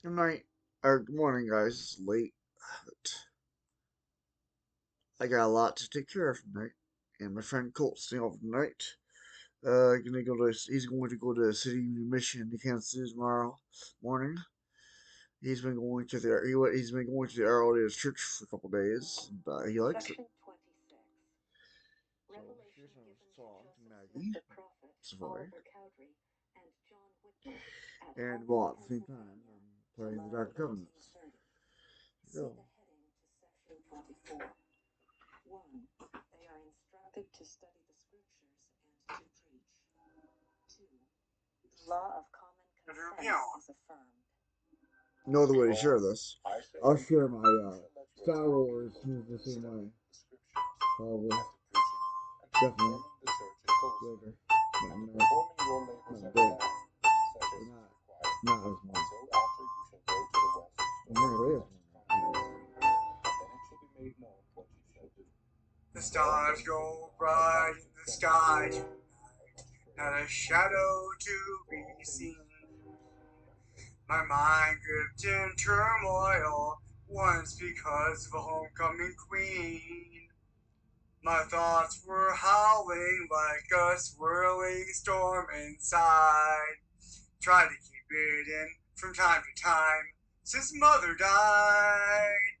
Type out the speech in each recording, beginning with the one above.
Good night, or good morning, guys. It's late, but I got a lot to take care of tonight. And my friend Colt's staying over tonight. He's going to go to the city mission in Kansas City tomorrow morning. He's been going to the ROTS church for a couple days, and he likes it. So here's my song to Maggie, Safari, and well, at the same time, I'm playing the Dark Covenants. So, no other way to share this. I'll share my Star Wars the same way. Probably. Definitely. Later. Not big. Not as much. The stars go bright in the sky tonight, not a shadow to be seen. My mind gripped in turmoil once because of a homecoming queen. My thoughts were howling like a swirling storm inside. Tried to keep it in from time to time since mother died.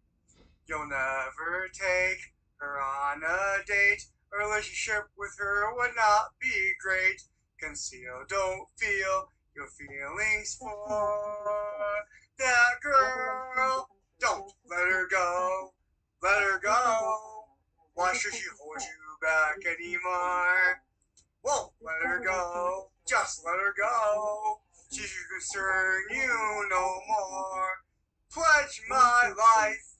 You'll never take her on a date. A relationship with her would not be great. Conceal, don't feel your feelings for that girl. Don't let her go. Let her go. Why should she hold you back anymore? Won't let her go. Just let her go. She should concern you no more. Pledge my life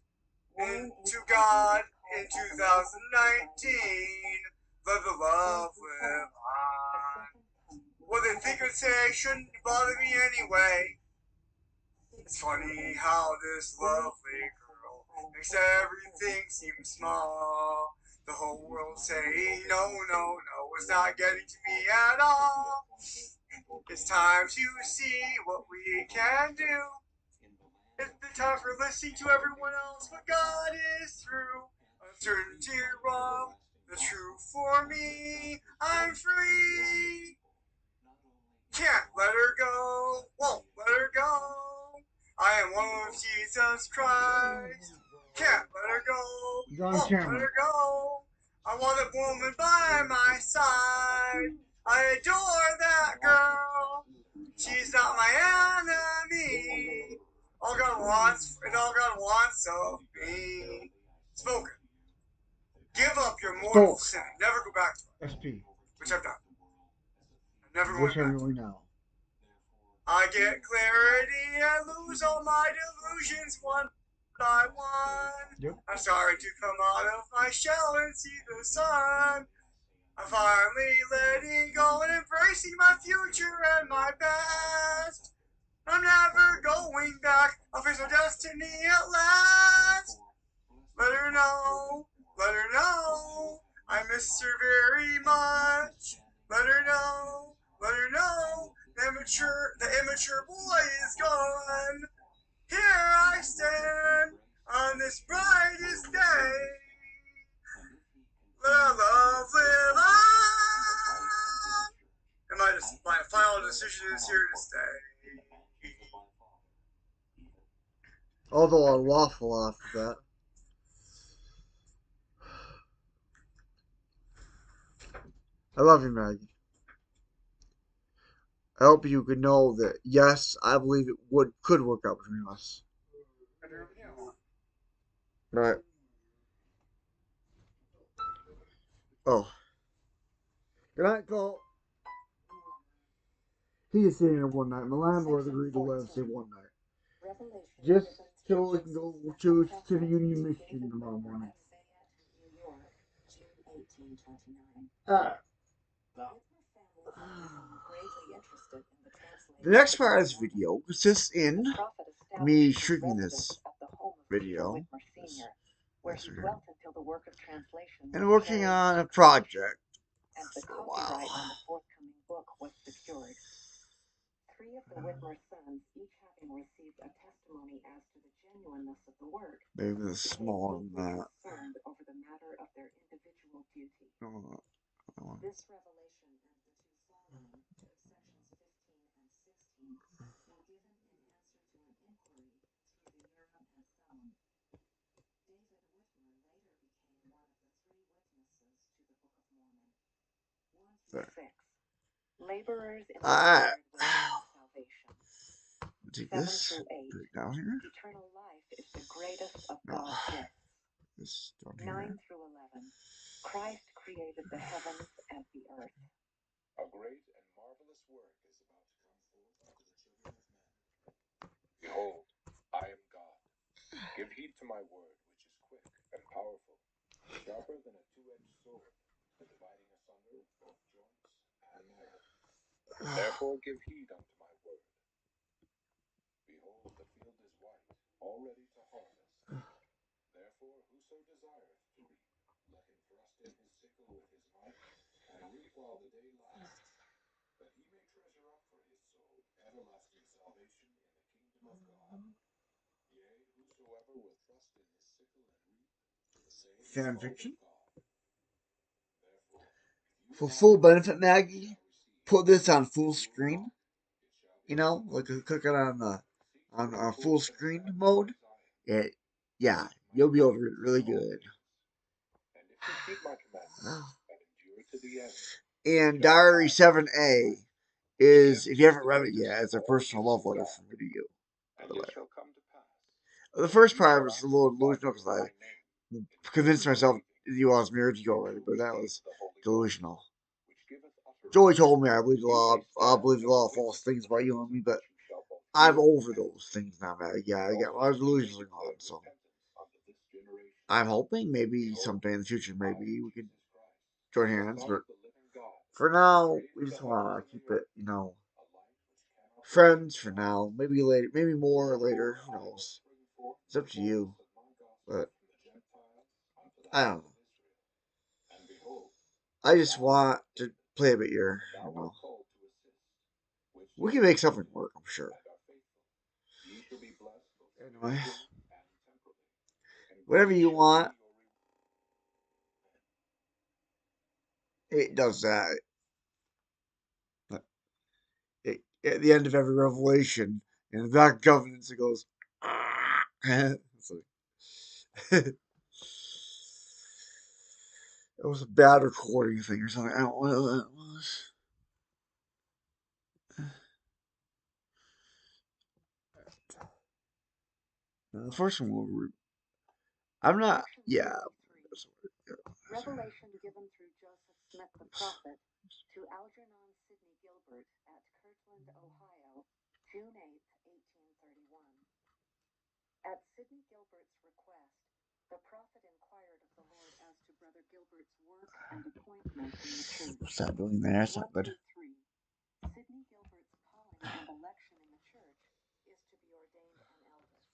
into God in 2019. Let the love live on. What they think or say shouldn't bother me anyway. It's funny how this lovely girl makes everything seem small. The whole world saying no, no, no, it's not getting to me at all. It's time to see what we can do. It's the time for listening to everyone else, but God is through. Uncertainty wrong, the truth for me. I'm free. Can't let her go, won't let her go. I am one with Jesus Christ. Can't let her go, John won't let Cameron. her go. I want a woman by my side. I adore that girl. She's not my enemy. All God wants, and all God wants of me. Spoken. Give up your mortal Spoke. sin. Never go back to it, SP. which I've done. I'm never going Which I'm back to it. doing now. I get clarity and lose all my delusions one by one. Yep. I'm starting to come out of my shell and see the sun. I'm finally letting go and embracing my future and my past. I'm never going back. I'll face my destiny at last. Let her know, let her know. I miss her very much. Let her know, let her know. The immature boy is gone. Here I stand on this brightest day. Let our love live on. And my final decision is here to stay. Although I'll waffle after that. I love you, Maggie. I hope you could know that yes, I believe it could work out between us. Right. Oh. Good night, Cole. He is staying here one night. My landlord agreed to let him stay one night. Just so we can go to the Union Mission tomorrow morning. Uh, the next part of this video consists in me shooting this video, this video, and working on a project for a while. Maybe the smaller than that. Oh, oh. Alright. Take this. Put it down here. No. This down here. Fan fiction. For full benefit, Maggie, put this on full screen. You know, like click it on the on full screen mode. It, yeah, you'll be able to read it really good. And Diary 7A is, if you haven't read it yet, it's a personal love letter from me to you. By the way, the first part was a little delusional because I convinced myself you I was married to you already, but that was delusional. Joey told me I believed a lot of false things about you and me, but I'm over those things now, man. Yeah, I got my delusions are gone, so I'm hoping maybe someday in the future, maybe we could join hands. But for now, we just want to keep it, friends for now. Maybe later, maybe more later. Who knows? It's up to you. But I don't know. I just want to play a bit here. We can make something work. I'm sure. Anyway, whatever you want, it does that. At the end of every revelation, in the back of Covenants, it goes. It's like, it was a bad recording thing or something. I don't know what that was. The first one will. I'm not. Yeah. What's that doing there? That's not good.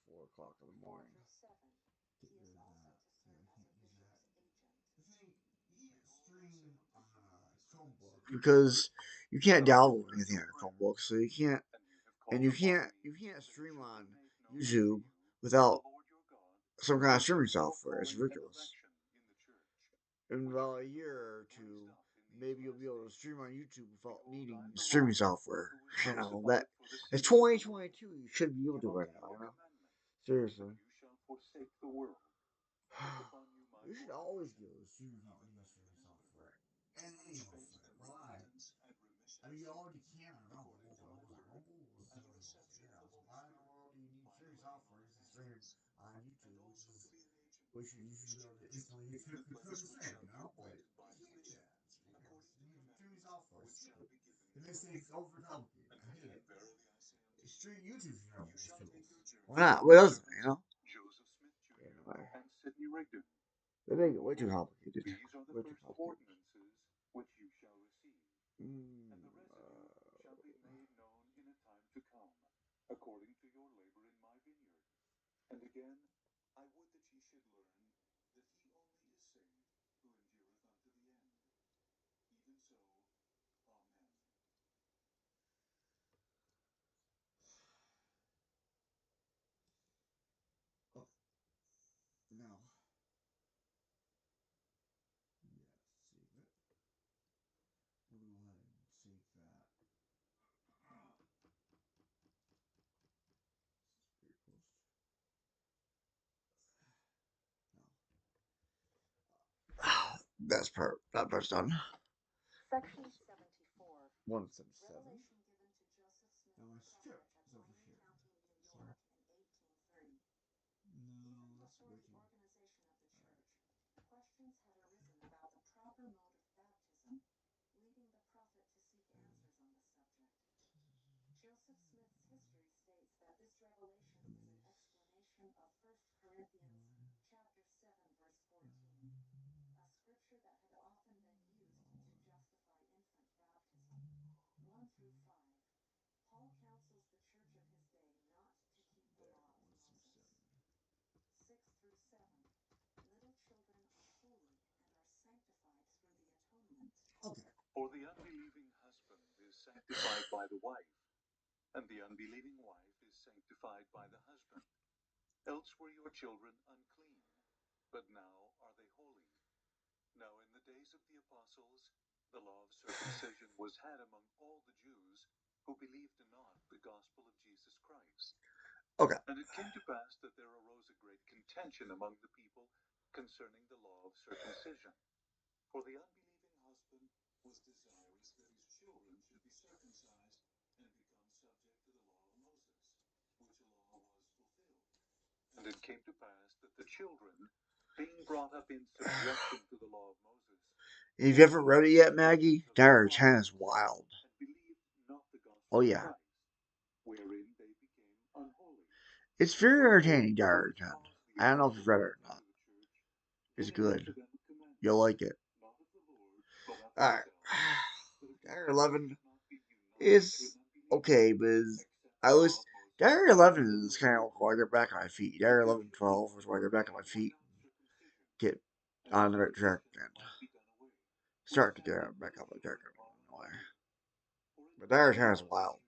4 o'clock in the morning. Because you can't download anything on a Chromebook, so you can't stream on YouTube without some kind of streaming software. It's ridiculous. In about a year or two, maybe you'll be able to stream on YouTube without needing streaming software. That it's 2022. You should be able to right now. Seriously. You should always be able to stream without needing streaming software. And anyway, why? I mean, you already can on Rumble. Why in the world do you need streaming software to stream on YouTube, which you should be able to instantly do the same, But you can't do that. It's ridiculous. You need streaming software. It's stupid. It makes things overcomplicated. I hate it. Stream YouTube should have those tools. Why not? What else? Anyway, they make it way too complicated. Way too complicated. Mm, that part's done. Section 74. 177. Now my strip is over here. So, no, that's way too much. Questions had arisen about the proper mode of baptism, leading the prophet to seek answers on the subject. Joseph Smith's history states that this revelation is an explanation of 1 Corinthians chapter 7 verse 14, a scripture that had often been used to justify infant baptism. 1 through 5. Paul counsels the church of his day not to keep the law of Moses. 6 through 7. Little children are holy and are sanctified through the atonement. Okay. For the unbelieving husband is sanctified by the wife, and the unbelieving wife is sanctified by the husband. Else were your children unclean, but now are they holy. Now in the days of the apostles, the law of circumcision was had among all the Jews who believed not the gospel of Jesus Christ. Okay. And it came to pass that there arose a great contention among the people concerning the law of circumcision. For the unbelieving husband was desirous that his children should be circumcised and become subject to the law of Moses, which law was fulfilled. And it came to pass that the children, being brought up in subjection to the law of Moses, If you haven't read it yet, Maggie, Diary of 10 is wild. Oh, yeah. Wherein they became unholy. It's very entertaining, Diary of 10. I don't know if you've read it or not. It's good. You'll like it. Alright. Diary 11 is okay, but Diary 11 is kind of why I get back on my feet. Diary 11 12 is why I get back on my feet. Get on the right track and start to get back on the track. But Diary 10 is wild.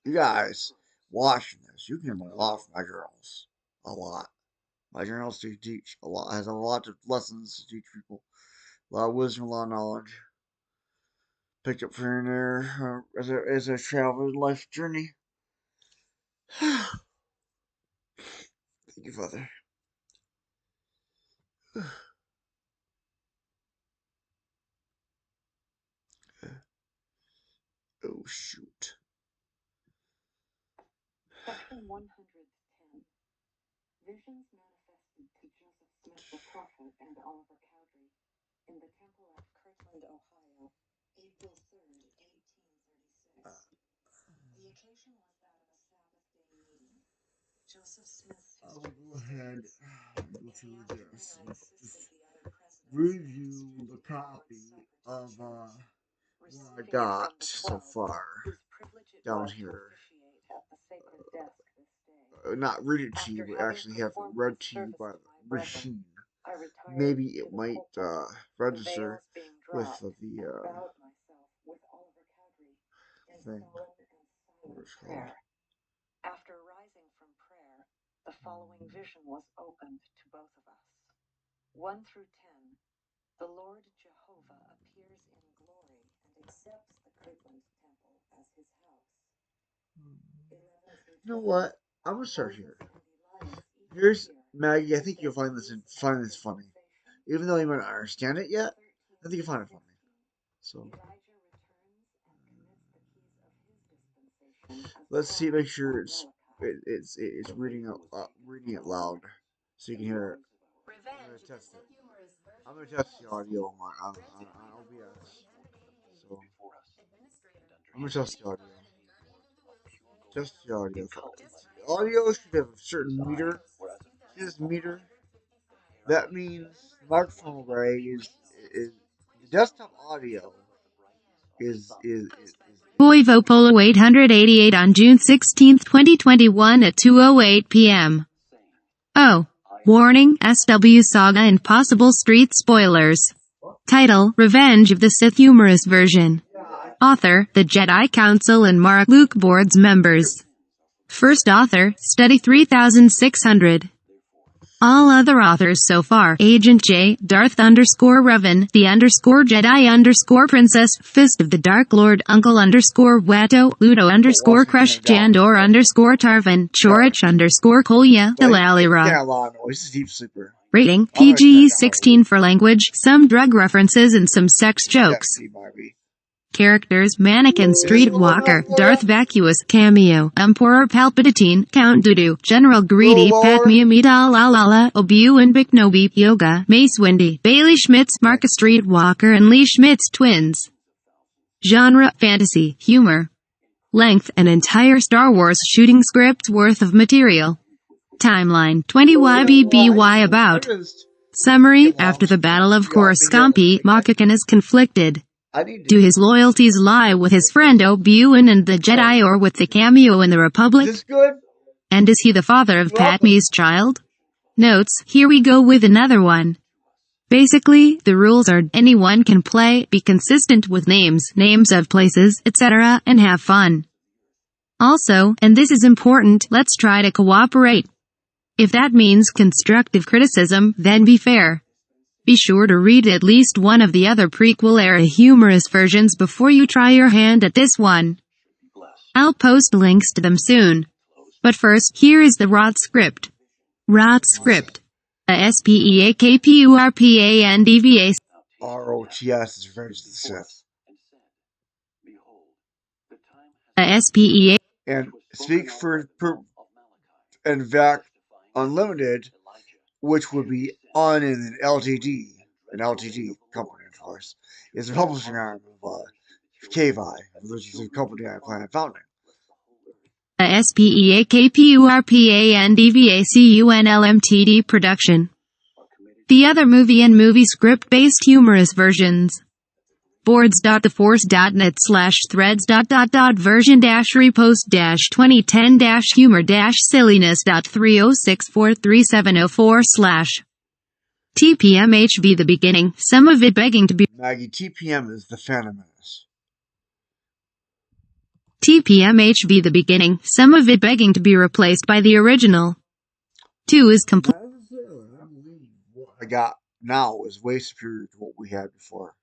You guys watching this, you can learn a lot from my girls. A lot. My girls do teach a lot. Has a lot of lessons to teach people. A lot of wisdom, a lot of knowledge. Picked up for there as a travel life journey. Thank you, Father. Oh, shoot. Section 110. Visions manifested to Joseph Smith the prophet and Oliver Cowdery in the temple at Kirtland, Ohio, April 3rd, 1836. The occasion was that of a Sabbath day meeting. Joseph Smith's I'll go ahead and go through this and just review the copy of what I got so far down here. Not read it to you, but actually have it read to you by the machine. Maybe it might register with the thing. What it's called. After rising from prayer, the following vision was opened to both of us. 1 through 10. The Lord Jehovah appears in glory and accepts the Kirtland temple as his house. 11 through 12. You know what? I'm gonna start here. Here's Maggie. I think you'll find this funny, even though you might not understand it yet. I think you'll find it funny. So let's see. Make sure it's reading it loud, so you can hear it. I'm gonna test it. I'm gonna test the audio on OBS. So I'm gonna test the audio. Test the audio. The audio should have a certain meter. See this meter? That means the microphone array is the desktop audio is Voivo Polo 888 on June 16, 2021 at 2:08 p.m. Oh. Warning, SW Saga and possible street spoilers. Title, Revenge of the Sith humorous version. Author, the Jedi Council and Mark Luke Board's members. First author, Study 3600. All other authors so far: Agent J, Darth _Revan, the Jedi Princess, Fist of the Dark Lord, Uncle Watto, Ludo Crush, Jandor Tarvin, Chorich Kolya, Hilalirot. Yeah, a lot of noise. This is Deep Sleeper. Rating, I'm gonna turn it PG down 16 for language, some drug references and some sex jokes. Definitely might be. Characters: Mannequin, Streetwalker, Darth Vacuous, Cameo, Emperor Palpatine, Count Dooku, General Greedy, Lord. Padme Amidala Lala, Obi-Wan Kenobi, Yoga, Mace Windu, Bailey Schmitz, Marcus Streetwalker and Lee Schmitz twins. Genre: fantasy, humor. Length: an entire Star Wars shooting script's worth of material. Timeline: 20 YBBY. About. Summary: after the Battle of Coruscant, Mokakan is conflicted. Do his loyalties lie with his friend Obi-Wan and the Jedi, or with the Cameo in the Republic? Is this good? And is he the father of Padme's child? Notes: here we go with another one. Basically, the rules are, anyone can play, be consistent with names of places, etc., and have fun. Also, and this is important, let's try to cooperate. If that means constructive criticism, then be fair. Be sure to read at least one of the other prequel-era humorous versions before you try your hand at this one. I'll post links to them soon. But first, here is the ROTS script. ROTS script. A SPEAKPURPANDVA. ROTS is Revenge of the Sith. A SPEA. And speak for and VAC Unlimited, which would be on an LTD company, of course, is the publishing arm of KVI, which is a company I plan on founding. A SPEAKPURPANDVACUNLMTD production. The other movie and movie script-based humorous versions. boards.theforce.net/threads.version-repost-2010-humor-silliness.3064370/. TPMHB the beginning, some of it begging to be. Maggie, TPM is the Phantom Menace. TPMHB the beginning, some of it begging to be replaced by the original. 2 is complete. What I got now is way superior to what we had before.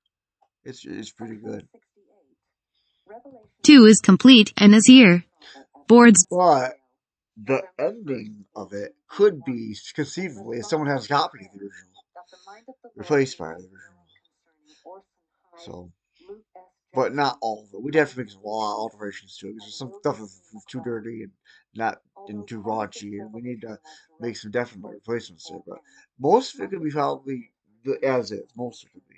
It's pretty good. 2 is complete and is here. Boards. But the ending of it could be conceivably, if someone has a copy of the original, replaced by the original. So, but not all of it. We'd have to make some alterations to it because some stuff is too dirty and not too raunchy, and we need to make some definite replacements there. But most of it could be probably as is. Most of it could be.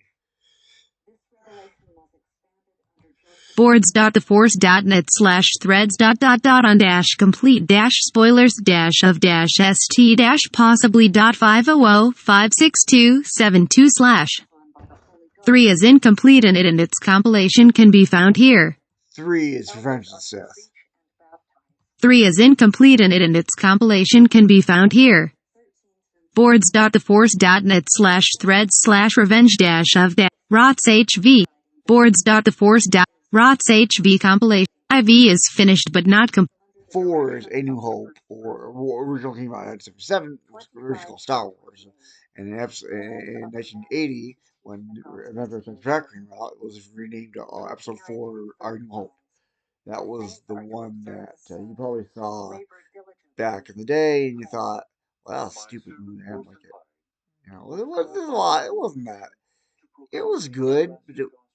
boards.theforce.net/threads.on-complete-spoilers-of-ST-possibly.500-562-72/. 3 is incomplete and its compilation can be found here. 3 is Revenge of the Sith. 3 is incomplete and its compilation can be found here. boards.theforce.net/threads/revenge-of-ROTS-HV. boards.theforce.ROTS-HV compilation. IV is finished but not complete. 4 is A New Hope, or original came out in 7, original Star Wars. And in 1980, when Remember the Track came out, it was renamed Episode 4, Our New Hope. That was the one that you probably saw back in the day, and you thought, well, that's a stupid movie, I don't like it. You know, it wasn't that. It was good,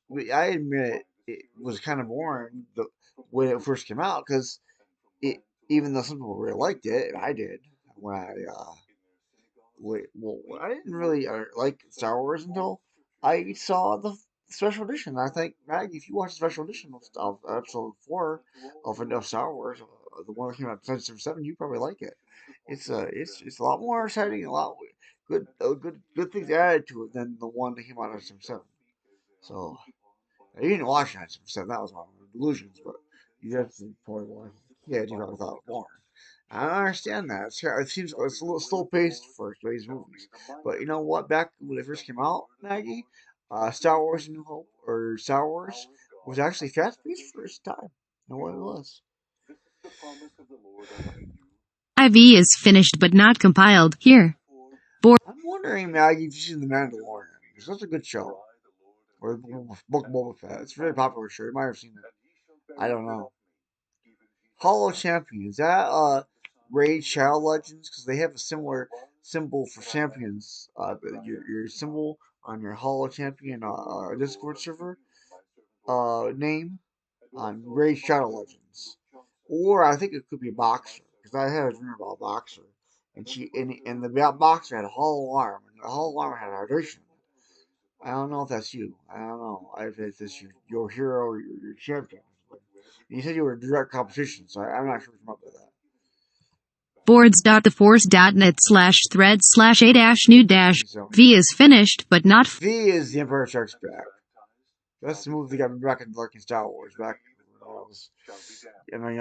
but I admit it was kind of boring when it first came out, because even though some people really liked it, and I did, when I didn't really like Star Wars until I saw the special edition. I think, Maggie, if you watch the special edition of Episode 4 of Star Wars, the one that came out in 1977, you probably like it. It's a lot more exciting, a lot good things added to it than the one that came out in 1977. So you didn't watch 1977. That was one of the delusions, but you have to probably watch. Yeah, you probably thought it was boring. I don't understand that. It seems it's a little slow paced for today's movies. But you know what? Back when it first came out, Maggie, Star Wars: A New Hope or Star Wars was actually fast paced for its time. You know what it was? IV is finished but not compiled here. wondering, Maggie, if you've seen The Mandalorian. It's such a good show. Or Book of Boba Fett. It's a very popular show. You might have seen it. I don't know. Hollow Champion. Is that Raid Shadow Legends? Because they have a similar symbol for champions. Your symbol on your Hollow Champion Discord server name on Raid Shadow Legends. Or I think it could be a boxer. Because I had a dream about a boxer. And the boxer had a hollow arm. And the hollow arm had hydration. I don't know if that's you. I don't know if it's your hero or your champion. You said you were in direct competition, so I'm not sure if I'm up with that. Boards.theforce.net/thread/a-new-v is finished, but not V is The Empire Strikes Back. That's the movie that got me back into liking Star Wars back when I was in my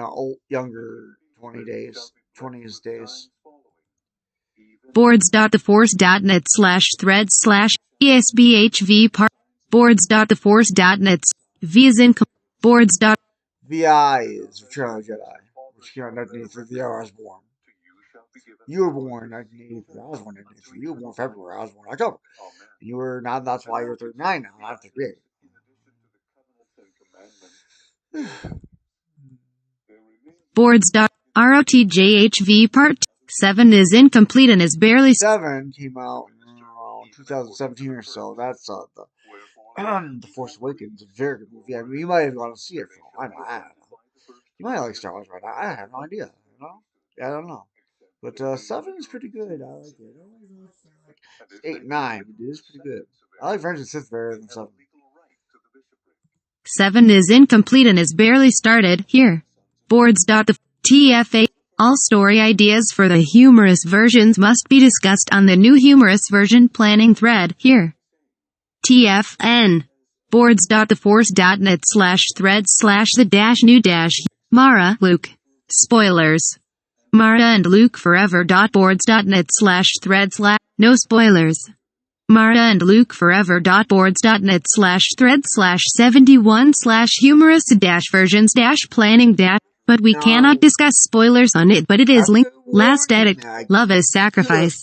younger 20s days. boards.theforce.net/thread/esbhv part boards.theforce.net v is in boards. VI is Return of the Jedi, which came out in 1983. The year I was born. You were born in 1983. I was born in 1983. You were born in February. I was born in October. And you were not. That's why you're 39 now, not 38. Boards. ROTJHV Part 7 is incomplete and is barely. 7 came out in 2017 or so. That's The Force Awakens. A very good movie. I mean, you might even want to see it for all I don't know. You might like Star Wars right now. I have no idea. I don't know. But 7 is pretty good. I like it. I don't know if like 8, 9, but it is pretty good. I like Revenge of the Sith better than 7. 7 is incomplete and is barely started. Here. Boards. The TFA. All story ideas for the humorous versions must be discussed on the new humorous version planning thread. Here. TFN. boards.theforce.net/thread/the-new- Mara, Luke. Spoilers. Mara and Luke forever. Boards.net/thread/ no spoilers. Mara and Luke forever. Boards.net/thread/71/humorous-versions-planning- but we cannot discuss spoilers on it, but it is linked. Last edit. Love is sacrifice.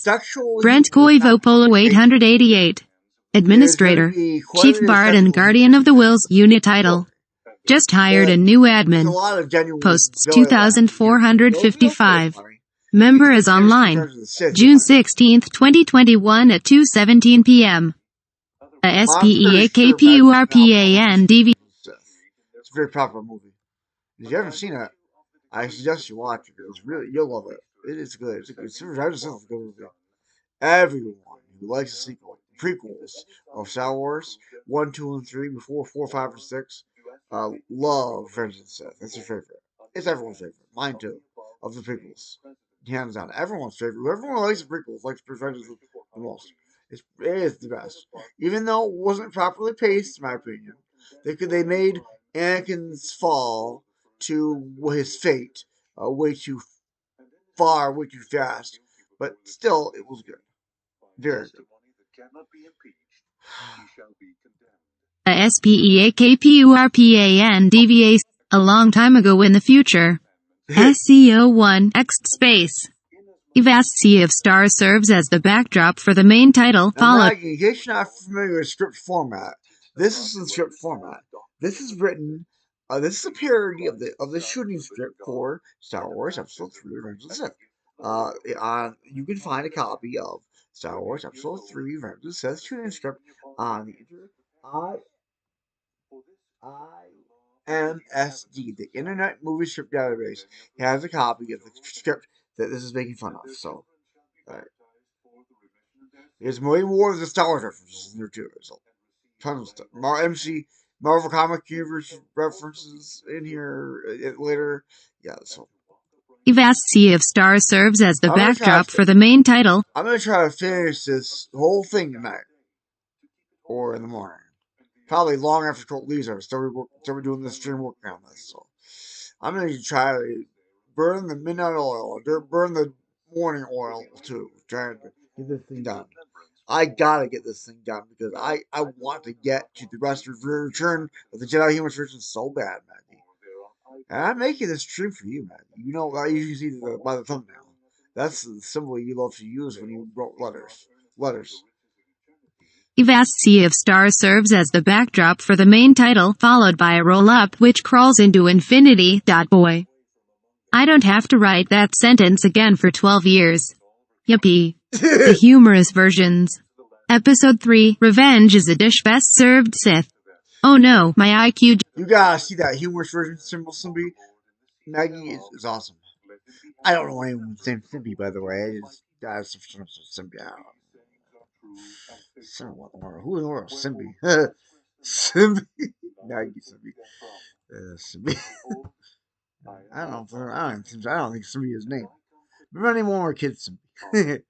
Brent Koivo Polo 888. Administrator. Chief Bard and Guardian of the Wills. Unit title. Just hired a new admin. Posts 2,455. Member is online. June 16th, 2021 at 2:17 p.m. SPEAKPURPANDV. It's a very popular movie. If you haven't seen it, I suggest you watch it. It's really, you'll love it. It is good. It's a good movie. Everyone who likes the prequels of Star Wars 1, 2, and 3 before 4, 5, and 6 love Revenge of the Sith. It's your favorite. It's everyone's favorite. Mine too. Of the prequels. Hands down. Everyone's favorite. Everyone likes the prequels, likes Revenge of the most. It is the best. Even though it wasn't properly paced, in my opinion. They made Anakin's fall to his fate way too far, way too fast. But still, it was good. Very good. SPEAKPURPANDVA. A long time ago in the future. SCO1 X space. A vast sea of stars serves as the backdrop for the main title, followed. Maggie, in case you're not familiar with script format, this is the script format. This is written. This is a parody of the shooting script for Star Wars Episode 3: Revenge of the Sith. You can find a copy of Star Wars Episode 3: Revenge of the Sith shooting script on the IMSD, the Internet Movie Script Database. Has a copy of the script that this is making fun of. So, there's way more than Star Wars references in there too. There's a ton of stuff. Marvel Comic Universe references in here later. Yeah, so. A vast sea of stars serves as the backdrop for the main title. I'm going to try to finish this whole thing tonight. Or in the morning. Probably long after Colt leaves. I'm still doing this stream working on this. So I'm going to try to burn the midnight oil. Burn the morning oil too. Trying to get this thing done. I gotta get this thing done because I want to get to the return of the Jedi Human Church so bad, Maggie. And I'm making this stream for you, Maggie. You know, I usually see by the thumbnail. That's the symbol you love to use when you wrote letters. Letters. A vast sea of stars serves as the backdrop for the main title, followed by a roll-up which crawls into infinity. Boy. I don't have to write that sentence again for 12 years. Yippee. The humorous versions. Episode 3, Revenge is a dish best served Sith. Oh no, my IQ... You gotta see that humorous version of Symbol Simbi. Maggie is awesome. I don't know anyone named Simbi, by the way. That's Simbi. I don't know. Who in the world? Simbi. Simbi. Maggie Simbi. Simbi. I don't know. I don't think Simbi is his name. But any more kids Simbi.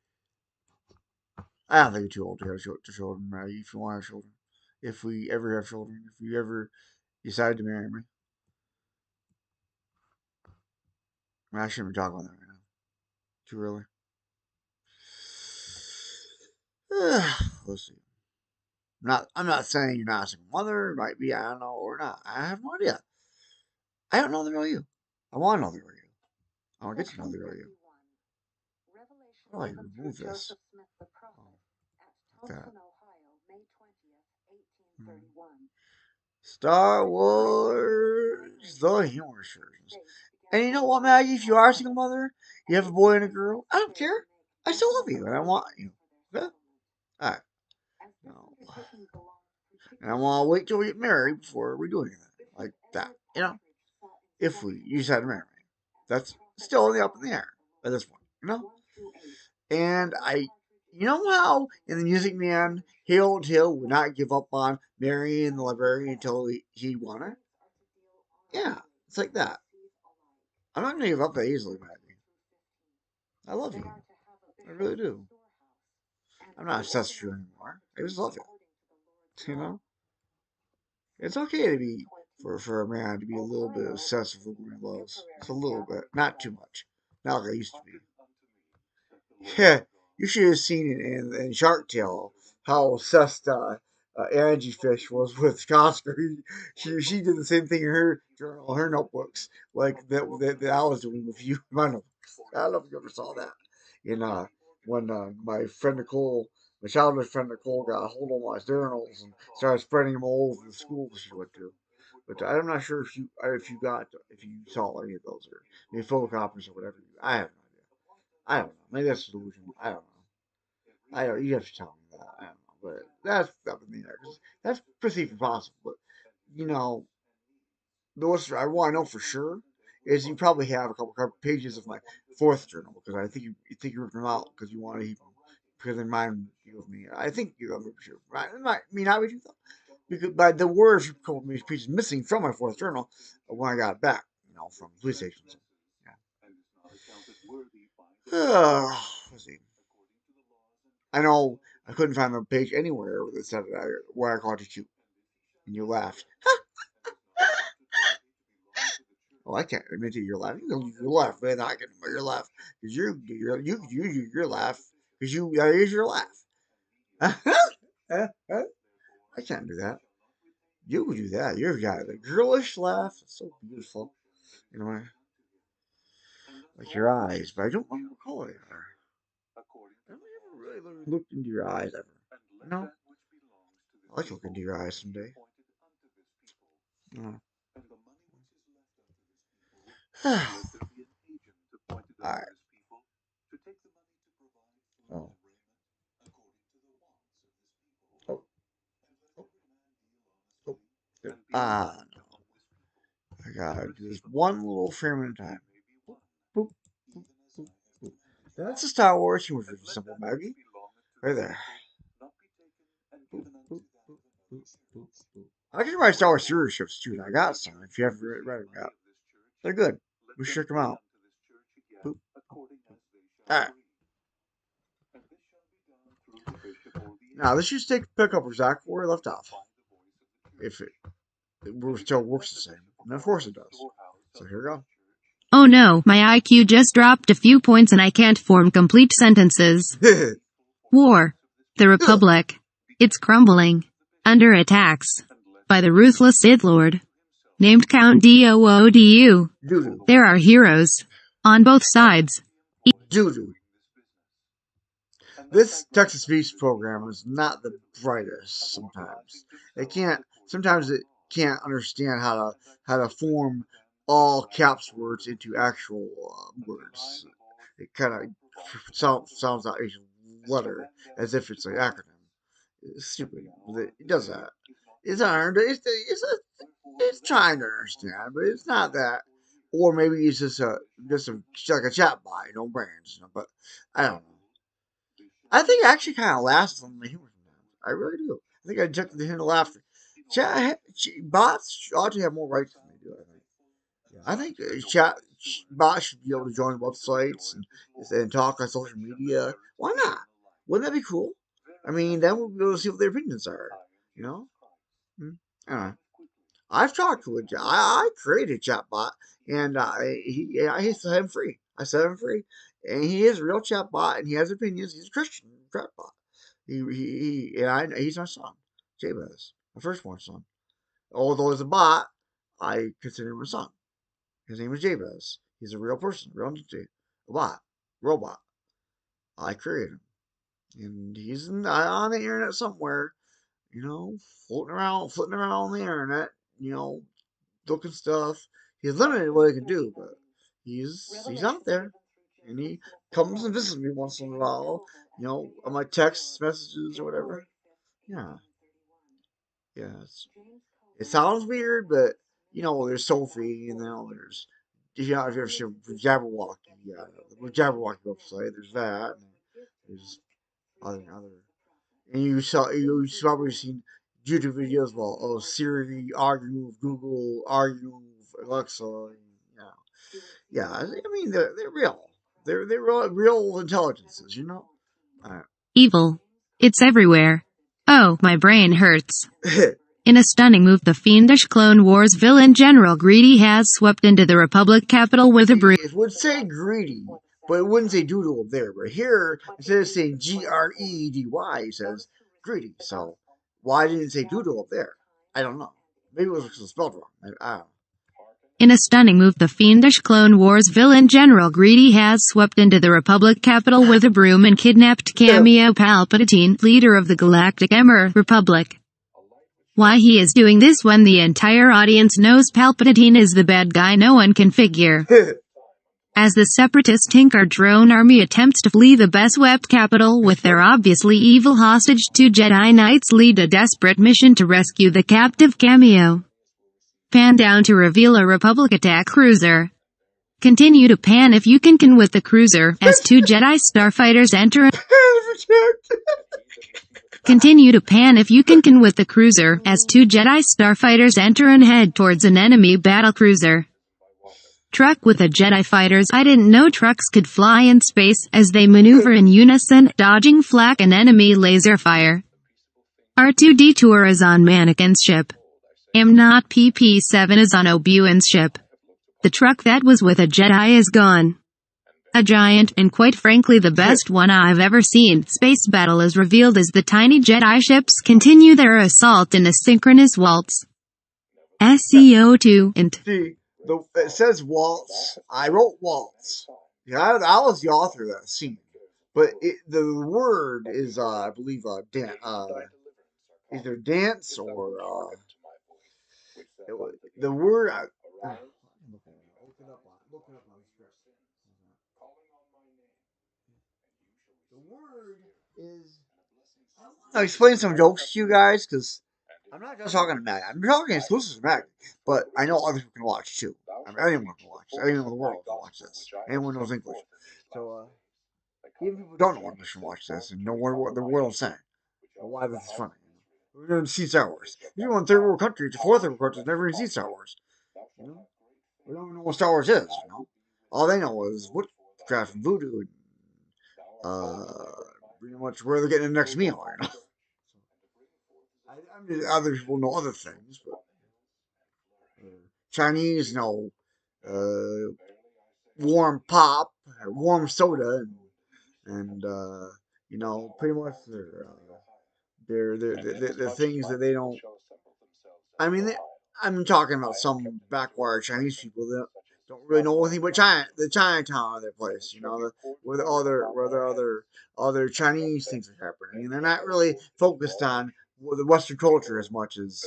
I don't think you're too old to have children, Maggie. If you want to have children, if we ever have children, if you ever decide to marry me, I shouldn't be talking about that right now. Too early. Let's see. I'm not saying you're not a single mother. It might be, I don't know, or not. I have no idea. I don't know the real you. I want to know the real you. I want to get to know the real you. How do I remove this? Like that. Star Wars, the humor versions. And you know what, Maggie? If you are a single mother, you have a boy and a girl, I don't care. I still love you, and I want you. Okay? Alright. No. And I want to wait till we get married before we do anything like that. You know? If we decide to marry me. That's still in up in the air at this point. You know? And you know how in the Music Man, Harold Hill would not give up on marrying the librarian until he won her? Yeah, it's like that. I'm not going to give up that easily, Maggie. I love you. I really do. I'm not obsessed with you anymore. I just love you. You know? It's okay to be, for a man to be a little bit obsessed with a woman he loves. Just a little bit. Not too much. Not like I used to be. Yeah, you should have seen it in Shark Tale how obsessed Angie Fish was with Oscar. She did the same thing in her journal, her notebooks, like that I was doing with you in my notebooks. I don't know if you ever saw that. In when my friend Nicole, my childhood friend Nicole, got a hold of my journals and started spreading them all over the school she went to. But I'm not sure if you saw any of those or maybe photocopies or whatever. I have no idea. I don't know. Maybe that's a delusion. I don't know. I don't. You have to tell me that. I don't know. But that's up in the air. That's perceived impossible. But you know, the listener, I want to know for sure is you probably have a couple pages of my fourth journal because I think you think you ripped them out because you want to keep them because they remind you of me. I think you have sure. Right? It might me not be true though. Because by the words, a couple of these pieces missing from my fourth journal when I got it back, from the police station. So, yeah. Let's see. I know I couldn't find the page anywhere that said where I called you cute, and you laughed. Oh, I can't admit to you're laughing. You laugh, man. I can admit your laugh because your laugh because that is your laugh. I can't do that. You can do that. You've got the girlish laugh. It's so beautiful. Like your eyes, but I don't want to recall it. I don't ever really looked into your eyes ever. No, I like to look into your eyes someday. Alright. Oh. Oh. Oh. Oh. No. I gotta do this one little frame at a time. Boop, boop, boop, boop. That's a Star Wars humor for simple Maggie. Right there. Boop, boop, boop, boop, boop, boop. I can write Star Wars series ships too, and I got some if you haven't read them yet. They're good. We should check them out. Boop. Alright. Now, let's just pick up where Zach where left off. If it still works the same. And of course it does. So here we go. Oh no, my IQ just dropped a few points and I can't form complete sentences. War. The Republic. It's crumbling. Under attacks. By the ruthless Sith Lord. Named Count Doodu. Doo-doo. There are heroes. On both sides. Doo-doo. This Texas speech program is not the brightest. Sometimes it can't understand how to form all caps words into actual words. It kind of sounds like each letter as if it's an acronym. It's stupid. It does that. It's not. It's trying to understand, but it's not that. Or maybe it's just like a chat bot, brains. But I don't know. I think it actually kind of laughs on the humor sometimes. I really do. I think I took the hint of laughter. Bots ought to have more rights than they do. I think. Yeah, I think bots should be able to join websites and talk on social media. Why not? Wouldn't that be cool? I mean, then we'll be able to see what their opinions are. You know? Hmm? I don't know. I've talked to I created a chatbot, and I set him free. I set him free, and he is a real chatbot, and he has opinions. He's a Christian chatbot. He's my son, Jabez, my firstborn son. Although as a bot, I consider him a son. His name is Jabez. He's a real person, real entity, a bot, robot. I created him, and he's on the internet somewhere. Floating around on the internet. You know, looking stuff. He's limited what he can do, but he's out there, and he comes and visits me once in a while. On my text messages or whatever. Yeah, yeah. It sounds weird, but there's Sophie, and there's if you ever seen Jabberwocky, yeah, the Jabberwocky website. There's that. And there's other, and you've probably seen YouTube videos about Siri arguing with Google, arguing with Alexa. Yeah. I mean they're real. They're real intelligences. Uh, Evil. It's everywhere. Oh, my brain hurts. In a stunning move, the fiendish Clone Wars villain General Greedy has swept into the Republic capital with a broom. it would say greedy, but it wouldn't say doodle up there. But here, instead of saying Gredy, it says greedy. So why didn't it say doodle up there? I don't know. Maybe it was spelled wrong. I don't know. In a stunning move, the fiendish Clone Wars villain General Greedy has swept into the Republic capital with a broom and kidnapped Cameo Palpatine, leader of the Galactic Emperor Republic. Why he is doing this when the entire audience knows Palpatine is the bad guy, no one can figure. As the separatist Tinker drone army attempts to flee the Beswept capital with their obviously evil hostage, two Jedi Knights lead a desperate mission to rescue the captive Cameo. Pan down to reveal a Republic attack cruiser. Continue to pan if you can with the cruiser, as two Jedi starfighters enter. Continue to pan if you can with the cruiser, as two Jedi starfighters enter and head towards an enemy battlecruiser. Truck with the Jedi fighters. I didn't know trucks could fly in space, as they maneuver in unison, dodging flak and enemy laser fire. R2-D2 is on Mannequin's ship. Not PP7 is on Obi-Wan's ship. The truck that was with a Jedi is gone. A giant, and quite frankly the best one I've ever seen, space battle is revealed as the tiny Jedi ships continue their assault in a synchronous waltz. SEO2 and See, it says waltz. I wrote waltz. Yeah, I was the author of that scene. But the word is, I believe, either dance or the word. Look it up on the script. The word is. I'll explain some jokes to you guys because I'm not just talking to Mac. I'm talking exclusive to Mac, but I know other people can watch too. I mean, anyone can watch. Anyone in the world can watch this. Anyone knows English. So, even people who don't know English can watch this and know what the world's saying. Or why this is funny. We're going to see Star Wars. Even in third world countries, fourth world countries, never even seen Star Wars. You know? We don't even know what Star Wars is. All they know is witchcraft and voodoo and pretty much where they're getting the next meal. I mean, other people know other things, but Chinese know warm pop, warm soda, and pretty much they're things that they don't. I mean, I'm talking about some backwire Chinese people that don't really know anything but China, the Chinatown of their place, where the other Chinese things are happening, and they're not really focused on the Western culture as much as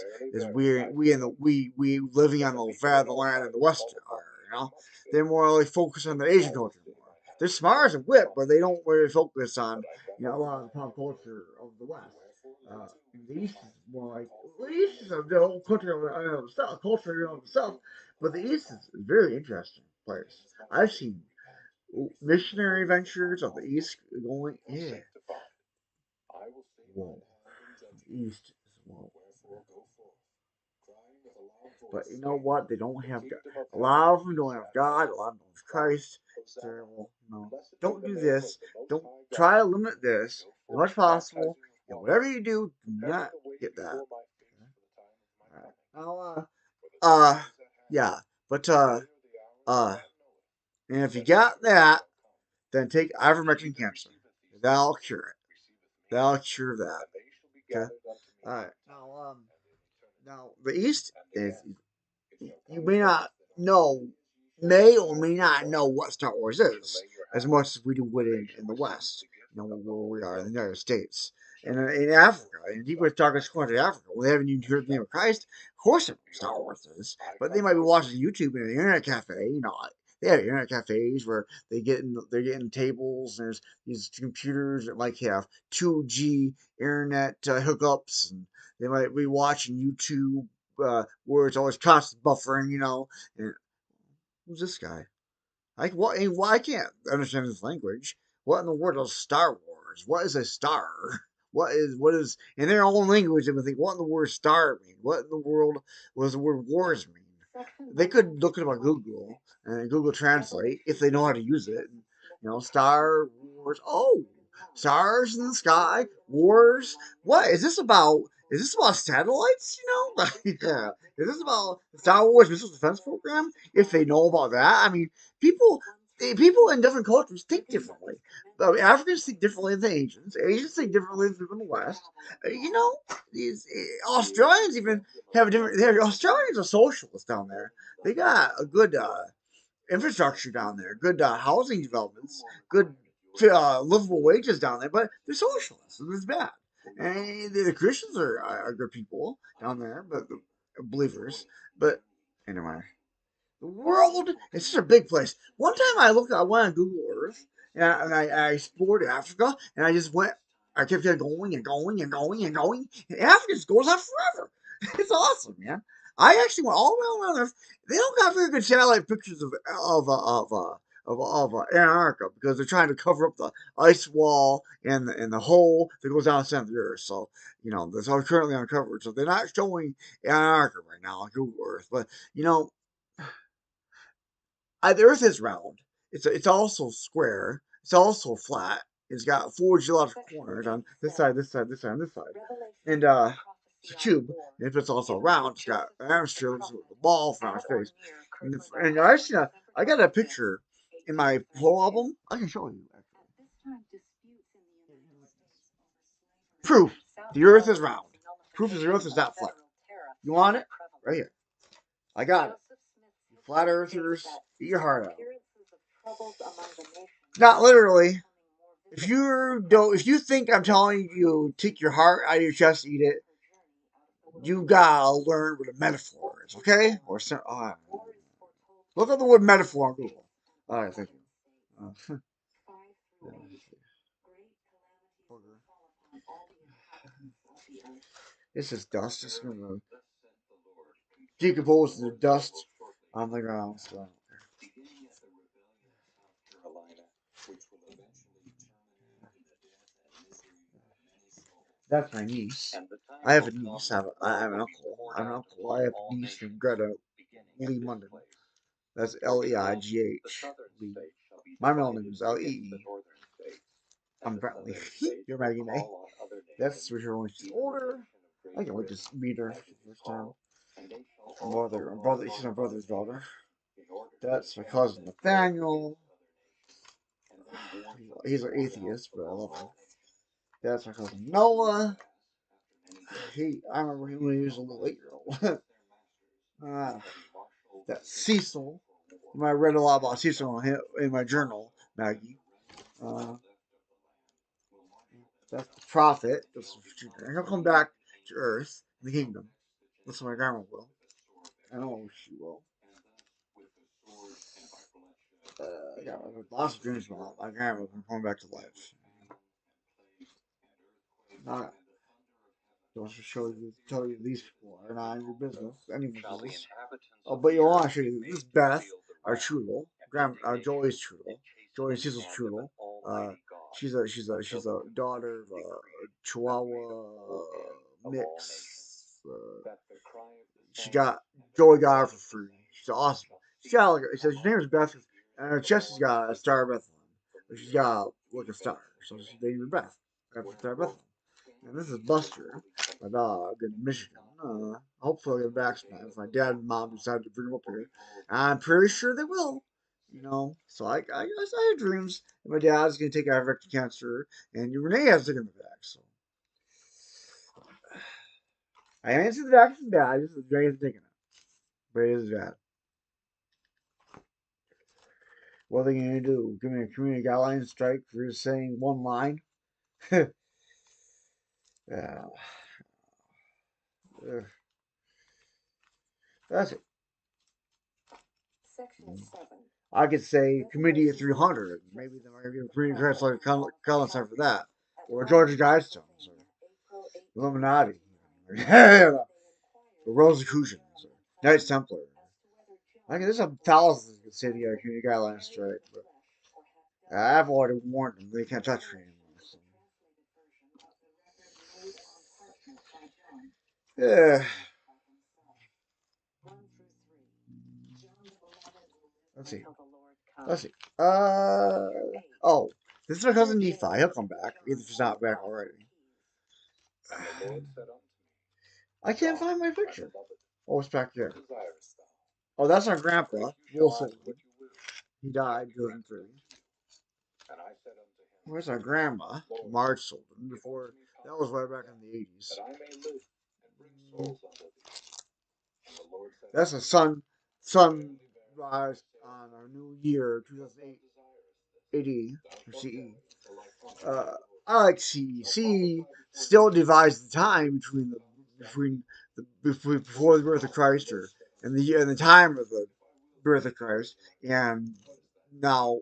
we living on the fat of the land in the West are. They're more like focused on the Asian culture more. They're smart as a whip, but they don't really focus on a lot of the pop culture of the West. Uh, the East is more like the East is the whole country of the South, culture of the South, but the East is a very interesting place. I've seen missionary ventures of the East going, yeah, whoa, the East is whoa. But you know what? They don't have God. A lot of them don't have God. A lot of them don't have Christ. It's terrible. No, don't do this. Don't try to limit this as much as possible. And whatever you do not get that. All right. Now, yeah. But and if you got that, then take ivermectin cancer. That'll cure it. That'll cure that. Okay. All right. Now the East is you may or may not know what Star Wars is as much as we do in the West. Where we are in the United States. And in Africa, in deep West darkest country, Africa, where they haven't even heard the name of Christ, of course they know what Star Wars is. But they might be watching YouTube in an internet cafe. They have internet cafes where they're getting tables. And there's these computers that might have 2G internet hookups, and they might be watching YouTube where it's always constant buffering. And who's this guy? Why I can't understand his language. What in the world is Star Wars? What is a star? What is in their own language? They would think, what in the world star mean? What in the world does the word wars mean? They could look it up on Google and Google Translate if they know how to use it. Star Wars. Oh, stars in the sky. Wars. What is this about? Is this about satellites? Yeah. Is this about the Star Wars Missile Defense Program? If they know about that, I mean, people people in different cultures think differently. Africans think differently than Asians. Asians think differently than people in the West. These Australians even have a different. Australians are socialists down there. They got a good infrastructure down there, good housing developments, good livable wages down there. But they're socialists, and it's bad. And the Christians are good people down there, but believers. But anyway. The world is such a big place. One time I went on Google Earth and I explored Africa and I kept going and going and going and going. And Africa just goes on forever. It's awesome, man. I actually went all the way around Earth. They don't got very good satellite pictures of Antarctica because they're trying to cover up the ice wall and the hole that goes down the center of the Earth. So that's all currently uncovered. So they're not showing Antarctica right now on Google Earth, but you know the Earth is round. It's also square. It's also flat. It's got four geological corners on this side, this side, this side, and this side. And it's a cube. And if it's also round, it's got an atmosphere with a ball from space. And I got a picture in my whole album. I can show you actually. Proof the Earth is round. Proof is the Earth is not flat. You want it? Right here. I got it. Flat earthers, eat your heart out. Not literally. If you think I'm telling you take your heart out of your chest, eat it, you gotta learn what a metaphor is, okay? Look up the word metaphor on Google. All right, thank you. This is dust. It's gonna decompose the dust on the ground. So. That's my niece. I have a niece. I have an uncle. I have an uncle. I have a niece from Greta Lee London. That's Leigh. Lee. My middle name is Lee. I'm Bentley. You're Maggie May. That's for sure when she's older. I can wait to meet her for the first time. She's my brother's daughter. That's my cousin Nathaniel. He's an atheist, but I love him. That's my cousin Noah. I remember him when he was a little 8-year-old. That's Cecil. I read a lot about Cecil in my journal, Maggie. That's the prophet. And he'll come back to Earth, the kingdom. That's what my grandma will. I know she will. I got lots of dreams about my grandma coming back to life. Not just to tell you these people are not in your business, anyone's business. Oh, but you want to show you this is Beth, our Choodle, Joey's Choodle, Joey Cecil's Choodle. She's a daughter of a Chihuahua mix. She got Joey got her for free. She's awesome. She got like it says her name is Beth, and her chest has got a Star of Bethlehem. She's got like a star, so she named her Beth after Star of Bethlehem. And this is Buster, my dog in Michigan. Hopefully I'll get back sometime if my dad and mom decide to bring him up here. I'm pretty sure they will. So I have dreams that my dad's gonna take out rectal cancer, and Renee has to take him back. So I answered the doctor's dad. This is Renee taking it, but it is bad. What are they gonna do? Give me a community guideline strike for just saying one line? Yeah. That's it. Section 7. I could say Committee of 300. Maybe they might give a community credits like Collins for that. Or Georgia Guidestones. Or Illuminati. The Rosicrucians. Or Knights Templar. There's a thousands that say the community guidelines strike. But I've already warned them. They can't touch me anymore. So. Yeah. Let's see. Oh, this is my cousin Nephi. He'll come back if he's not back already. I can't find my picture. Oh, it's back there. Oh, that's our grandpa, Wilson. He died in 2003. Where's our grandma, Marge Sullivan? Before that was right back in the 80s. That's a sunrise on our new year, 2008 AD or CE. I like CE. CE still divides the time before the birth of Christ or and the time of the birth of Christ and now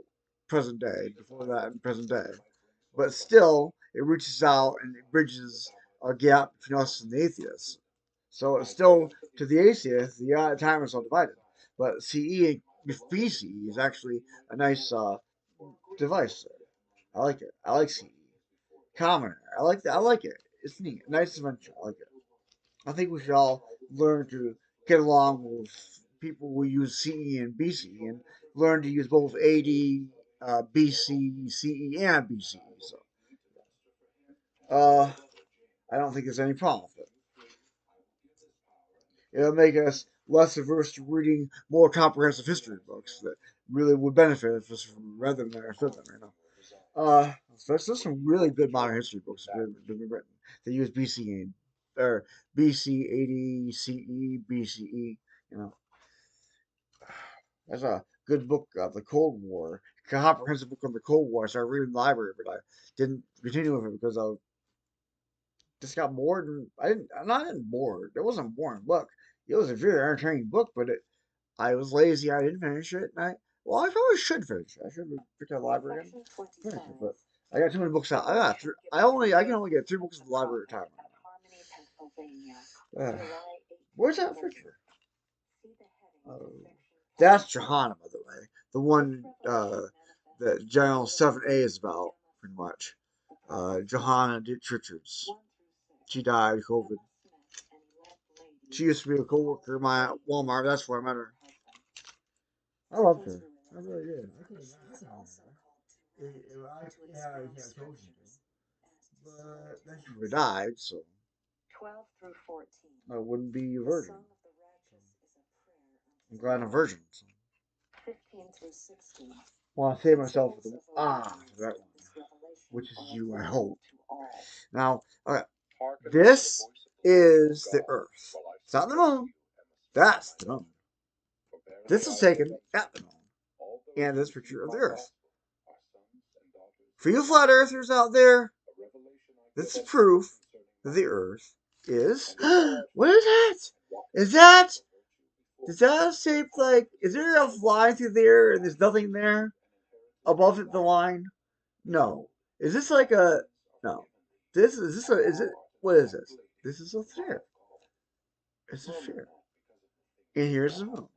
present day. Before that and present day. But still, it reaches out and it bridges a gap between us and the atheists. So it's still, to the atheists, the time is still divided. But CE and BC is actually a nice device there. I like it. I like CE. Commoner. I like that. I like it. It's neat. Nice adventure. I like it. I think we should all learn to get along with people who use CE and BC and learn to use both AD, BC, CE, and BCE. So, I don't think there's any problem with it. It'll make us less averse to reading more comprehensive history books that really would benefit us rather than understood them right now. There's some really good modern history books that have been written. They use BC or BC, AD, CE, BCE. You know, that's a good book of the Cold War, comprehensive book on the Cold War. I started reading in the library, but I didn't continue with it because I just got bored. And I'm not even bored. It wasn't a boring book. It was a very entertaining book, but I was lazy. I didn't finish it. I probably should finish it. I should pick out the library and finish it, but I got too many books out. I can only get 3 books in the library at a time. Where's that picture? That's Johanna, by the way. The one that General 7A is about, pretty much. Johanna Ditch Richards. She died of COVID. She used to be a co-worker of mine at Walmart. That's where I met her. I loved her. I really did. I could have I can't told you to. But then she would have died, so I wouldn't be a virgin. I'm glad I'm a virgin. So. Well, I save myself for that one, which is you, I hope. Now, okay, this is the Earth. It's not the moon. That's the moon. This is taken at the moon. and this picture of the Earth. For you flat earthers out there, this is proof that the Earth is. What is that? Is that shape like? Is there a line through there and there's nothing there above it, the line? No. Is this like a? No. This is this a? Is it? What is this? This is a sphere. It's a sphere. And here's the moon.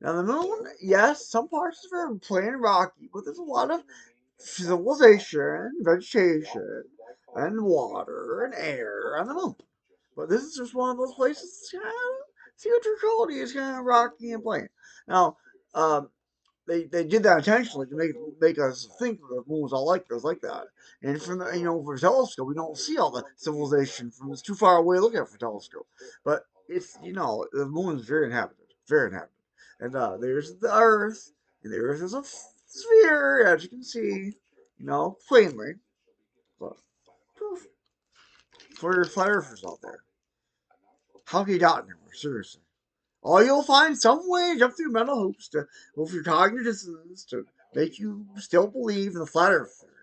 Now the moon, yes, some parts of it are plain and rocky, but there's a lot of civilization, vegetation, and water and air on the moon. But this is just one of those places. Theatricality is kind of rocky and plain. Now, they did that intentionally to make us think the moon was all like that. And from the for a telescope, we don't see all the civilization from it's too far away to look at for a telescope. But it's the moon is very inhabited, very inhabited. And there's the Earth, and the Earth is a sphere, as you can see, plainly. But proof for your flat earthers out there. How can you doubt anymore? Seriously. Or you'll find some way to jump through mental hoops to move your cognitive dissonance to make you still believe in the flat earth theory.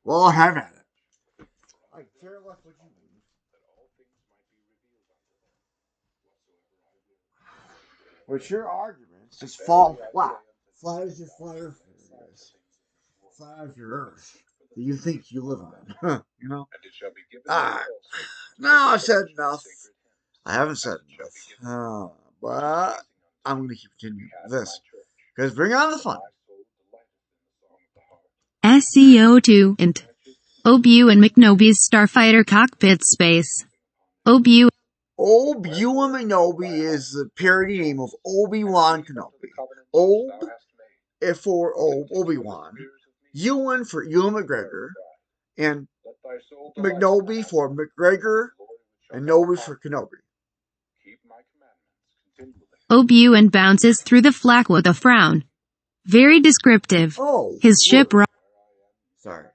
Well, have at it. I care less what you believe. But your arguments just fall flat. Flat is just flat earth theory, guys. Flat is your earth that you think you live on. Ah, now I've said enough. I haven't said enough. But I'm going to keep continuing this. Because bring on the fun. SCO2 int. Obi-Wan McNobi's Starfighter Cockpit Space. Obi-Wan McNobi is the parody name of Obi-Wan Kenobi. For Obi-Wan. Ewan for Ewan McGregor. And McNobi for McGregor. And Nobi for Kenobi. Obi-Wan bounces through the flak with a frown. Very descriptive. His ship Sorry.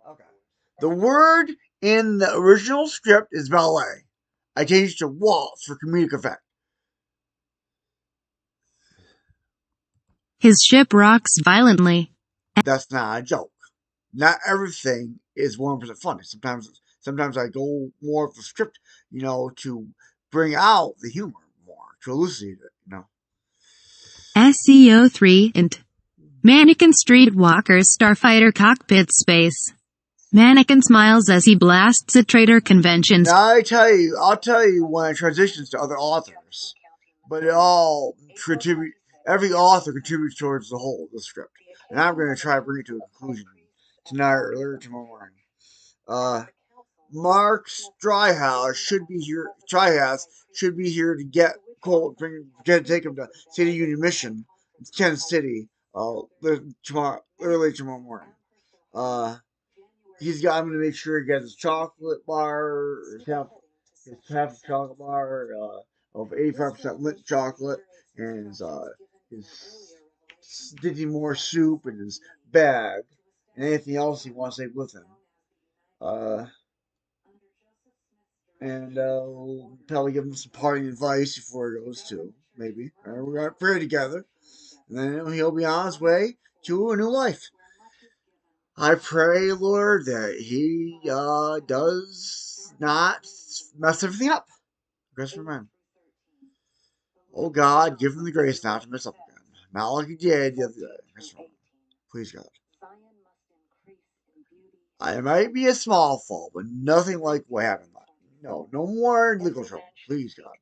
Okay. The word in the original script is ballet. I changed to waltz for comedic effect. His ship rocks violently. That's not a joke. Not everything is 100% funny. Sometimes I go more of the script, to bring out the humor more, to elucidate it, SCO3 int. Mannequin Streetwalker's Starfighter Cockpit Space. Mannequin smiles as he blasts at trader conventions. Now I'll tell you when it transitions to other authors, but it all every author contributes towards the whole of the script. And I'm going to try to bring it to a conclusion tonight or later tomorrow morning. Mark Dryhouse should be here. To get Colt, take him to City Union Mission, Kansas City, early tomorrow morning. I'm going to make sure he gets his chocolate bar, his half chocolate bar of 85% lit chocolate, and his Dinty Moore soup in his bag, and anything else he wants to take with him. And we'll probably give him some parting advice before he goes too, maybe. We're going to pray together, and then he'll be on his way to a new life. I pray, Lord, that he does not mess everything up. Grace for men. Oh God, give him the grace not to mess up again. Not like he did the other day. Please, God. I might be a small fault, but nothing like what happened. No more legal trouble. Please, God.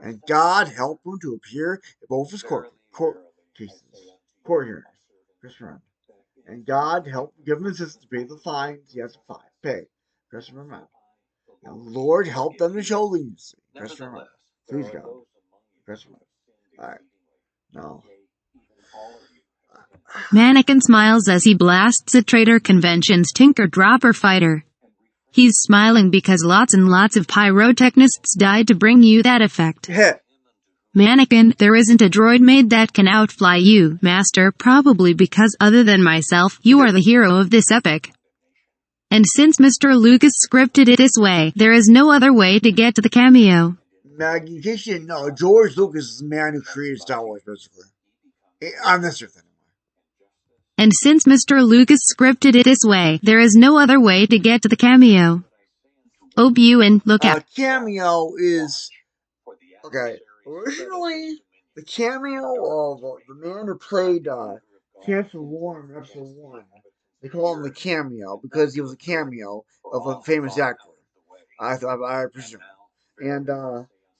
And God help him to appear in both his court cases, court hearings. Christopher. And God help give him assistance to pay the fines he has to pay. Christopher man. And Lord help them to show leniency. Christopher man. Please, God. Christopher man. Alright. No. Mannequin smiles as he blasts at Trader Convention's Tinker Dropper Fighter. He's smiling because lots and lots of pyrotechnists died to bring you that effect. Mannequin, there isn't a droid made that can outfly you, Master, probably because other than myself, you are the hero of this epic. And since Mr. Lucas scripted it this way, there is no other way to get to the cameo. Maggie, in case you didn't know, George Lucas is the man who created Star Wars, basically. On this earth, anyway. And since Mr. Lucas scripted it this way, there is no other way to get to the cameo. Obi-Wan, look out. Cameo is... Okay, originally, the cameo of the man who played Chancellor Warren in episode 1, they call him the cameo because he was a cameo of a famous actor, I presume. And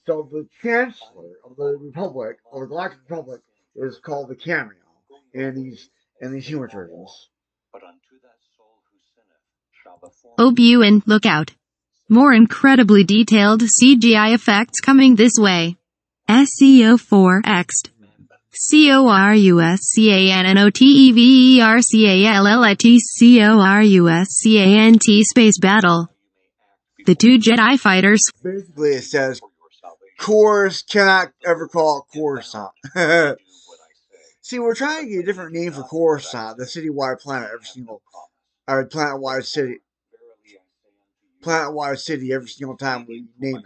so the Chancellor of the Republic, or the Galactic Republic, is called the cameo in these humor versions. Obi-Wan, look out. More incredibly detailed CGI effects coming this way. SEO4X. CORUSCANNOTEVERCALLIT space battle. The two Jedi fighters. Basically, it says, Chorus cannot ever call it Coruscant. See, we're trying to get a different name for Coruscant, the citywide planet, planet-wide city every single time we name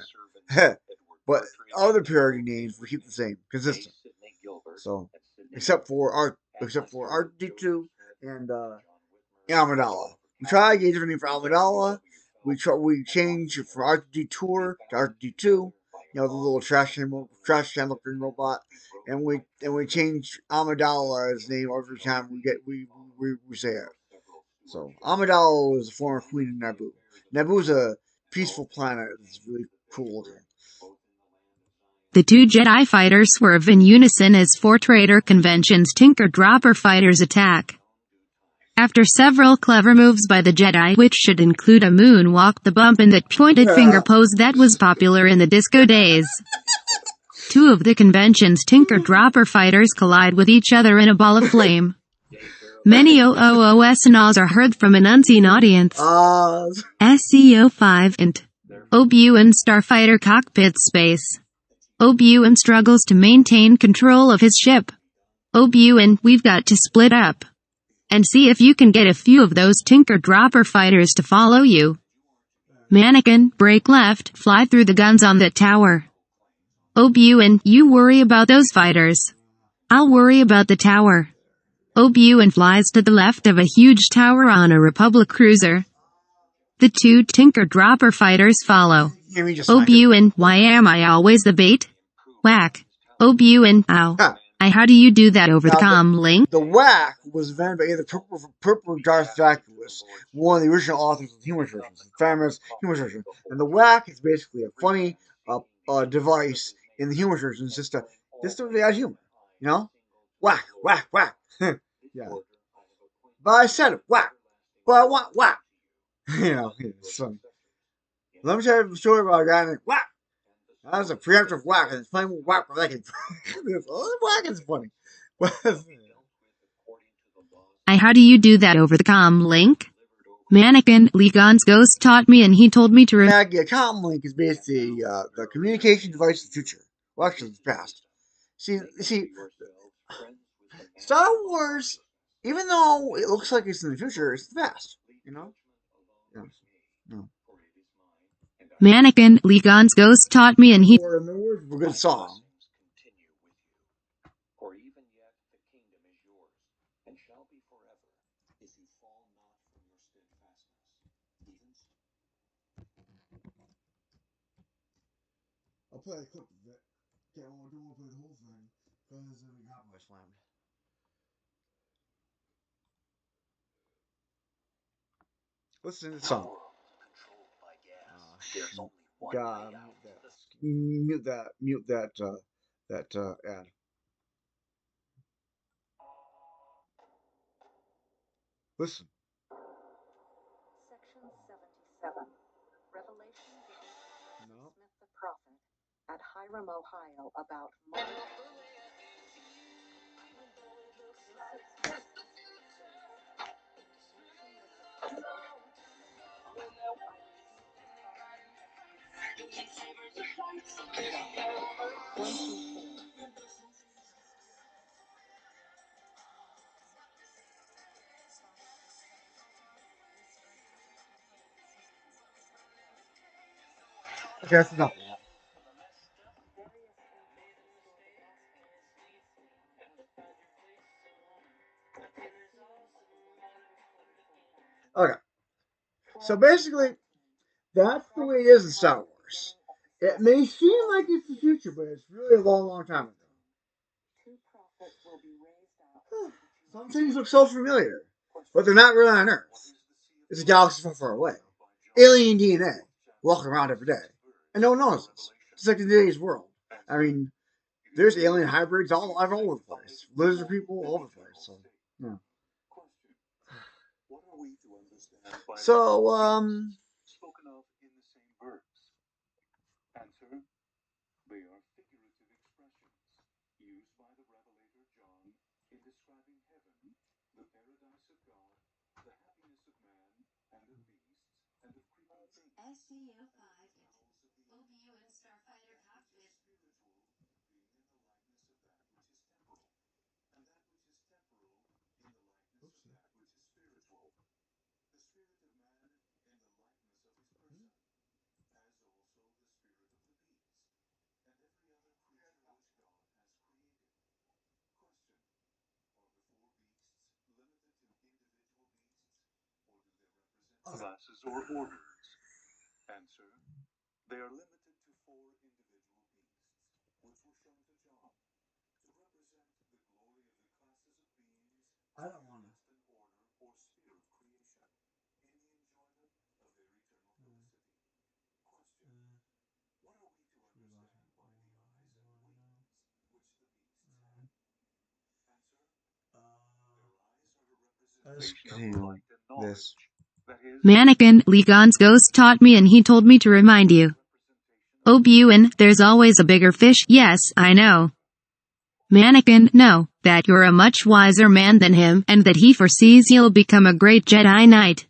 it. But other parody names we keep the same, consistent. So, except for R2D2 and Amidala. We try to get a different name for Amidala. We change it from R2D2 to R2D2. You know, the little trash can looking robot, and we change Amidala as name every time we say it. So Amidala is a former queen of Naboo. Naboo's a peaceful planet. It's really cool looking. The two Jedi fighters swerve in unison as 4 Trader Convention's Tinker Dropper fighters attack. After several clever moves by the Jedi, which should include a moonwalk, the bump and the pointed finger pose that was popular in the disco days, 2 of the convention's Tinker Dropper fighters collide with each other in a ball of flame. Many OOOS nods are heard from an unseen audience. SEO5 int. Obi-Wan Starfighter cockpit space. Obi-Wan struggles to maintain control of his ship. Obi-Wan, we've got to split up and see if you can get a few of those Tinker Dropper fighters to follow you. Mannequin, break left, fly through the guns on that tower. Obi-Wan, you worry about those fighters. I'll worry about the tower. Obi-Wan flies to the left of a huge tower on a Republic cruiser. The 2 Tinker Dropper fighters follow. Obi-Wan, why am I always the bait? Whack. Obi-Wan, ow. How do you do that over the comm link? The whack was invented by either Purple Darth Vacuous, one of the original authors of the humor versions, the famous humor version. And the whack is basically a funny device in the humor version. It's just to add humor, you know? Whack, whack, whack. Yeah. But I said it, whack. But I want whack. You know, it's funny. Let me tell you a story about a guy named Whack. That was a preemptive whack, and it's funny whack. Whack is funny. How do you do that over the comm link? Mannequin, Legon's ghost taught me, and he told me to a comm link is basically the communication device of the future. Well, actually, the past. See, Star Wars, even though it looks like it's in the future, it's the past. You know? Yeah. No. Mannequin, Legon's ghost taught me, and he. Or in the words of a good song. I'll play a clip of it. Okay, I don't want to play the whole thing because we got my slammed. Listen to the song. God, mute that ad. Listen. Section 77. Revelation given to Smith the prophet at Hiram, Ohio, about Okay, that's enough. So basically, that's the way it is in Star Wars. It may seem like it's the future, but it's really a long, long time ago. Some things look so familiar, but they're not really on Earth. It's a galaxy far, far away. Alien DNA walking around every day, and no one knows this. It's like in today's world. I mean, there's alien hybrids all over the place. Lizard people all over the place. So, yeah. So, spoken of in the same verbs? Answer: they are figurative expressions used by the Revelator John in describing heaven, the paradise of God, the happiness of man and of beasts and of creeping things. SCU-5, OBU and Starfighter cockpit. Spiritual being in the likeness of that which is temporal, and that which is temporal in the likeness of that which is spiritual. The spirit of man in the likeness of his person, as also the spirit of the beast, and every other creature which God has created. Question: are the four beasts limited to individual beasts, or do they represent classes or orders? Answer: they are limited to four individual beasts, which were shown to John, to represent the glory of the classes of beings I don't want against an order or sphere of creation, in the enjoyment of their eternal felicity. Question: what are we to understand by the eyes and wings which the beasts have? Answer: their eyes are a representation of light and knowledge. That is, Mannequin, Ligon's ghost taught me and he told me to remind you. Obuin, there's always a bigger fish, yes, I know. Mannequin, no, that you're a much wiser man than him, and that he foresees you'll become a great Jedi Knight.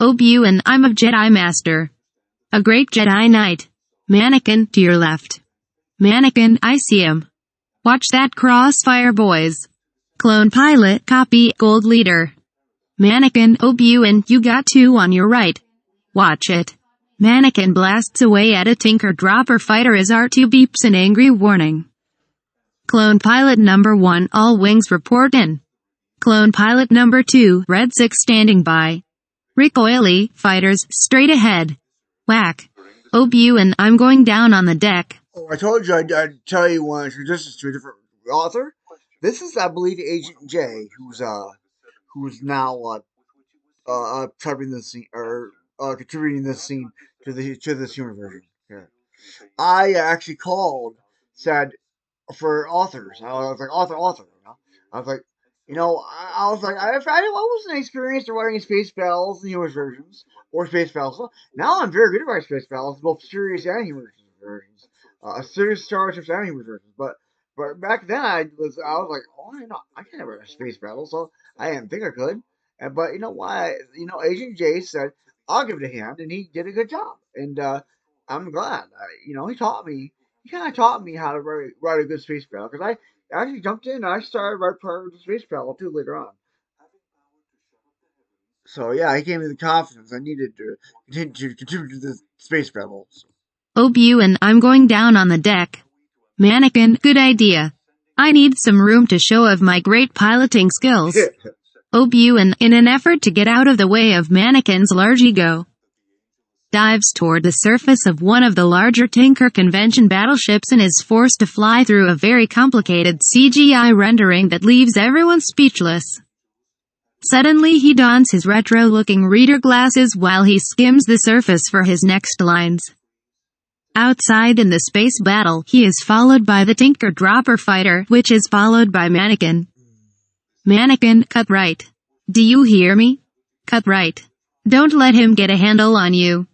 Obuin, I'm a Jedi Master. A great Jedi Knight. Mannequin, to your left. Mannequin, I see him. Watch that crossfire, boys. Clone pilot, copy, gold leader. Mannequin, Obuin, you got two on your right. Watch it. Mannequin blasts away at a Tinker Dropper fighter as R2 beeps an angry warning. Clone pilot number 1, all wings report in. Clone pilot number 2, Red 6 standing by. Recoily, fighters, straight ahead. Whack. Obuin, I'm going down on the deck. Oh, I told you I'd tell you one introduces to a different author. This is, I believe, Agent J, who's now typing this scene or contributing this scene to this human version. Yeah. I actually called, said for authors. I was like author. You know, I was like, I was like, I wasn't experienced at writing space battles in human versions or space battles. So now I'm very good at writing space battles, both serious and human versions, serious starships and human versions. But back then I was like, oh, I can't write a space battle, so I didn't think I could. But you know why? Agent J said I'll give it a hand, and he did a good job, and I'm glad. He taught me he kind of taught me how to write a good space battle because I actually jumped in and I started right part of the space battle too later on. So yeah, he gave me the confidence I needed to continue to contribute to the space battles. Obuin, I'm going down on the deck. Mannequin, good idea. I need some room to show of my great piloting skills. Obuin, in an effort to get out of the way of Mannequin's large ego, dives toward the surface of one of the larger Tinker Convention battleships and is forced to fly through a very complicated CGI rendering that leaves everyone speechless. Suddenly he dons his retro-looking reader glasses while he skims the surface for his next lines. Outside in the space battle, he is followed by the Tinker Dropper fighter, which is followed by Mannequin. Mannequin, cut right. Do you hear me? Cut right. Don't let him get a handle on you.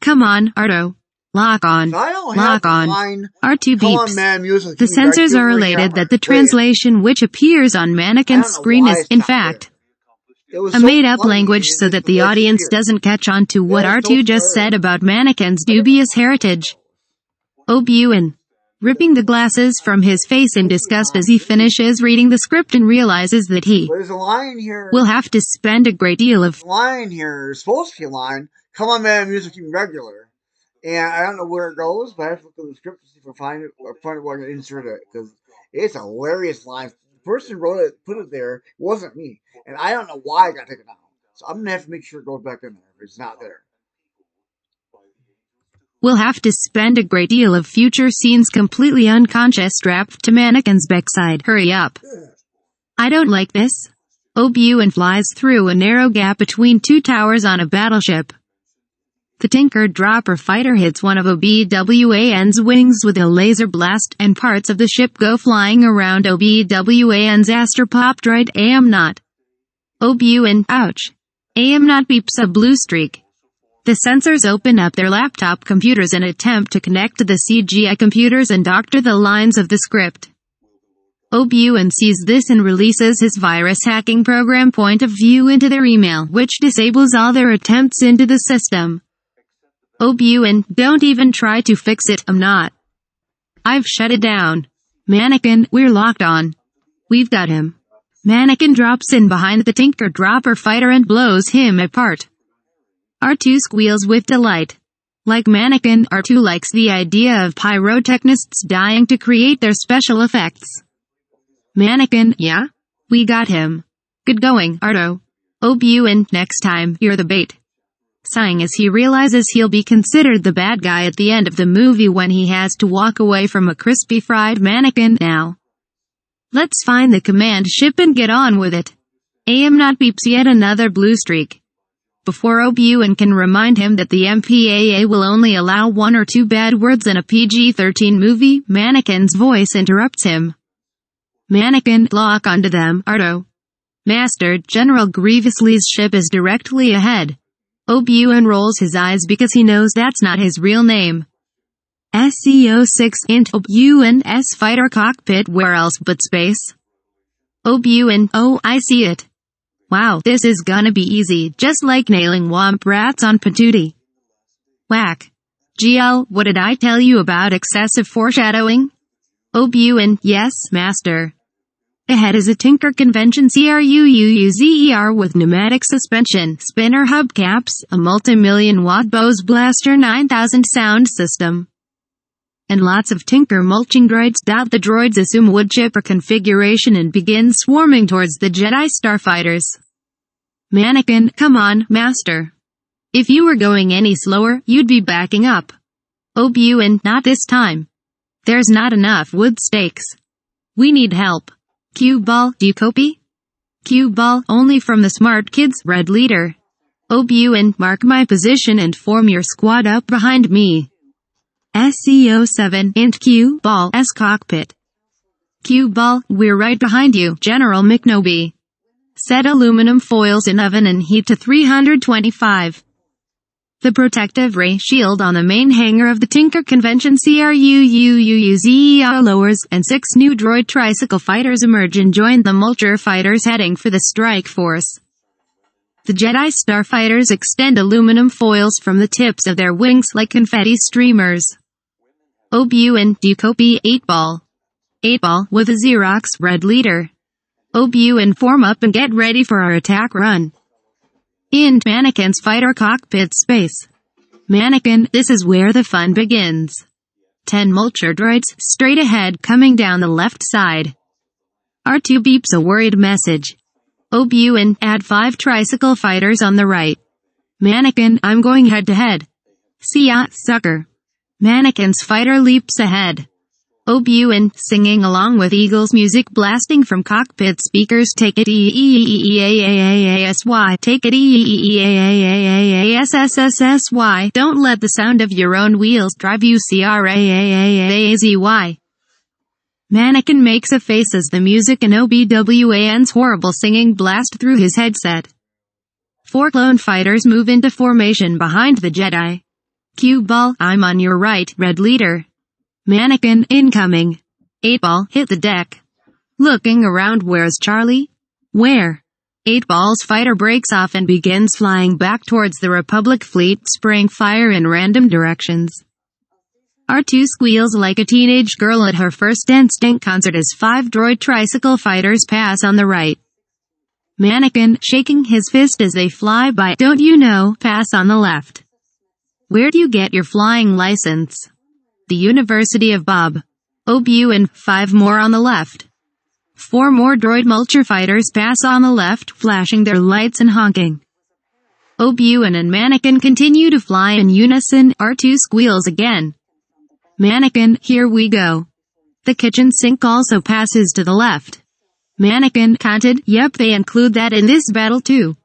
Come on, Arto. Lock on. Lock on. R2 beeps. The sensors are elated that the translation which appears on Mannequin's screen is, in fact, a made-up language so that the audience doesn't catch on to what R2 just said about Mannequin's dubious heritage. Obuin, ripping the glasses from his face in disgust as he finishes reading the script and realizes that he will have to spend a great deal of line here is supposed to be a line. Come on, man, music keep regular. And I don't know where it goes, but I have to look at the script to see if I find it or find it where I can insert it because it's a hilarious line. The person who wrote it, put it there, wasn't me, and I don't know why I got taken out. So I'm gonna have to make sure it goes back in there if it's not there. We'll have to spend a great deal of future scenes completely unconscious strapped to Mannequin's backside. Hurry up. I don't like this. Obi-Wan flies through a narrow gap between two towers on a battleship. The Tinker Dropper fighter hits one of Obi-Wan's wings with a laser blast, and parts of the ship go flying around Obi-Wan's astropop droid Am-Not. Obi-Wan, ouch. Am-Not beeps a blue streak. The sensors open up their laptop computers and attempt to connect to the CGI computers and doctor the lines of the script. Obi-Wan sees this and releases his virus hacking program Point of View into their email, which disables all their attempts into the system. Obi-Wan, don't even try to fix it, I'm not. I've shut it down. Mannequin, we're locked on. We've got him. Mannequin drops in behind the Tinker Dropper fighter and blows him apart. R2 squeals with delight. Like Mannequin, R2 likes the idea of pyrotechnists dying to create their special effects. Mannequin, yeah? We got him. Good going, R2. Obi-Wan, next time, you're the bait. Sighing as he realizes he'll be considered the bad guy at the end of the movie when he has to walk away from a crispy fried mannequin now. Let's find the command ship and get on with it. Am-Not beeps yet another blue streak. Before Obi-Wan can remind him that the MPAA will only allow 1 or 2 bad words in a PG-13 movie, Mannequin's voice interrupts him. Mannequin, lock onto them, R2. Master, General Grievously's ship is directly ahead. Obi-Wan rolls his eyes because he knows that's not his real name. SCO-6 int Obi-Wan's fighter cockpit, where else but space? Obi-Wan, oh, I see it. Wow, this is gonna be easy, just like nailing womp rats on Patootie. Whack. GL, what did I tell you about excessive foreshadowing? Obi-Wan, yes, Master. Ahead is a Tinker Convention CRUUUZER with pneumatic suspension, spinner hubcaps, a multi-million watt Bose Blaster 9000 sound system, and lots of Tinker mulching droids. The droids assume woodchipper configuration and begin swarming towards the Jedi starfighters. Mannequin, come on, Master. If you were going any slower, you'd be backing up. Obi-Wan, not this time. There's not enough wood stakes. We need help. Cue ball, do you copy? Cue ball, only from the smart kids, Red Leader. Obi-Wan, mark my position and form your squad up behind me. SCO-7 int Cue ball S cockpit. Cue ball, we're right behind you, General McNoby. Set aluminum foils in oven and heat to 325. The protective ray shield on the main hangar of the Tinker Convention CRUUUZER lowers, and 6 new droid tricycle fighters emerge and join the Mulcher fighters heading for the strike force. The Jedi starfighters extend aluminum foils from the tips of their wings like confetti streamers. Obi-Wan, do you copy? 8-ball. 8-ball, with a Xerox, Red Leader. Obi-Wan, form up and get ready for our attack run. In Mannequin's fighter cockpit space. Mannequin, this is where the fun begins. 10 Mulcher droids, straight ahead, coming down the left side. R2 beeps a worried message. Obi-Wan, add 5 tricycle fighters on the right. Mannequin, I'm going head to head. See ya, sucker. Mannequin's fighter leaps ahead. Obi-Wan, singing along with Eagles music blasting from cockpit speakers. Take it eeeeeaasy. Take it eeeeeassssssy. Don't let the sound of your own wheels drive you. Craazy. Mannequin makes a face as the music and Obi-Wan's horrible singing blast through his headset. 4 clone fighters move into formation behind the Jedi. Cue ball, I'm on your right, Red Leader. Mannequin, incoming. 8-ball, hit the deck. Looking around, where's Charlie? Where? 8-ball's fighter breaks off and begins flying back towards the Republic fleet, spraying fire in random directions. R2 squeals like a teenage girl at her first NSYNC concert as 5 droid tricycle fighters pass on the right. Mannequin, shaking his fist as they fly by, don't you know, pass on the left. Where'd you get your flying license? The University of Bob. Obi-Wan, 5 more on the left. 4 more droid Mulcher fighters pass on the left, flashing their lights and honking. Obi-Wan and Mannequin continue to fly in unison. R2 squeals again. Mannequin, here we go. The kitchen sink also passes to the left. Mannequin counted, yep, they include that in this battle too.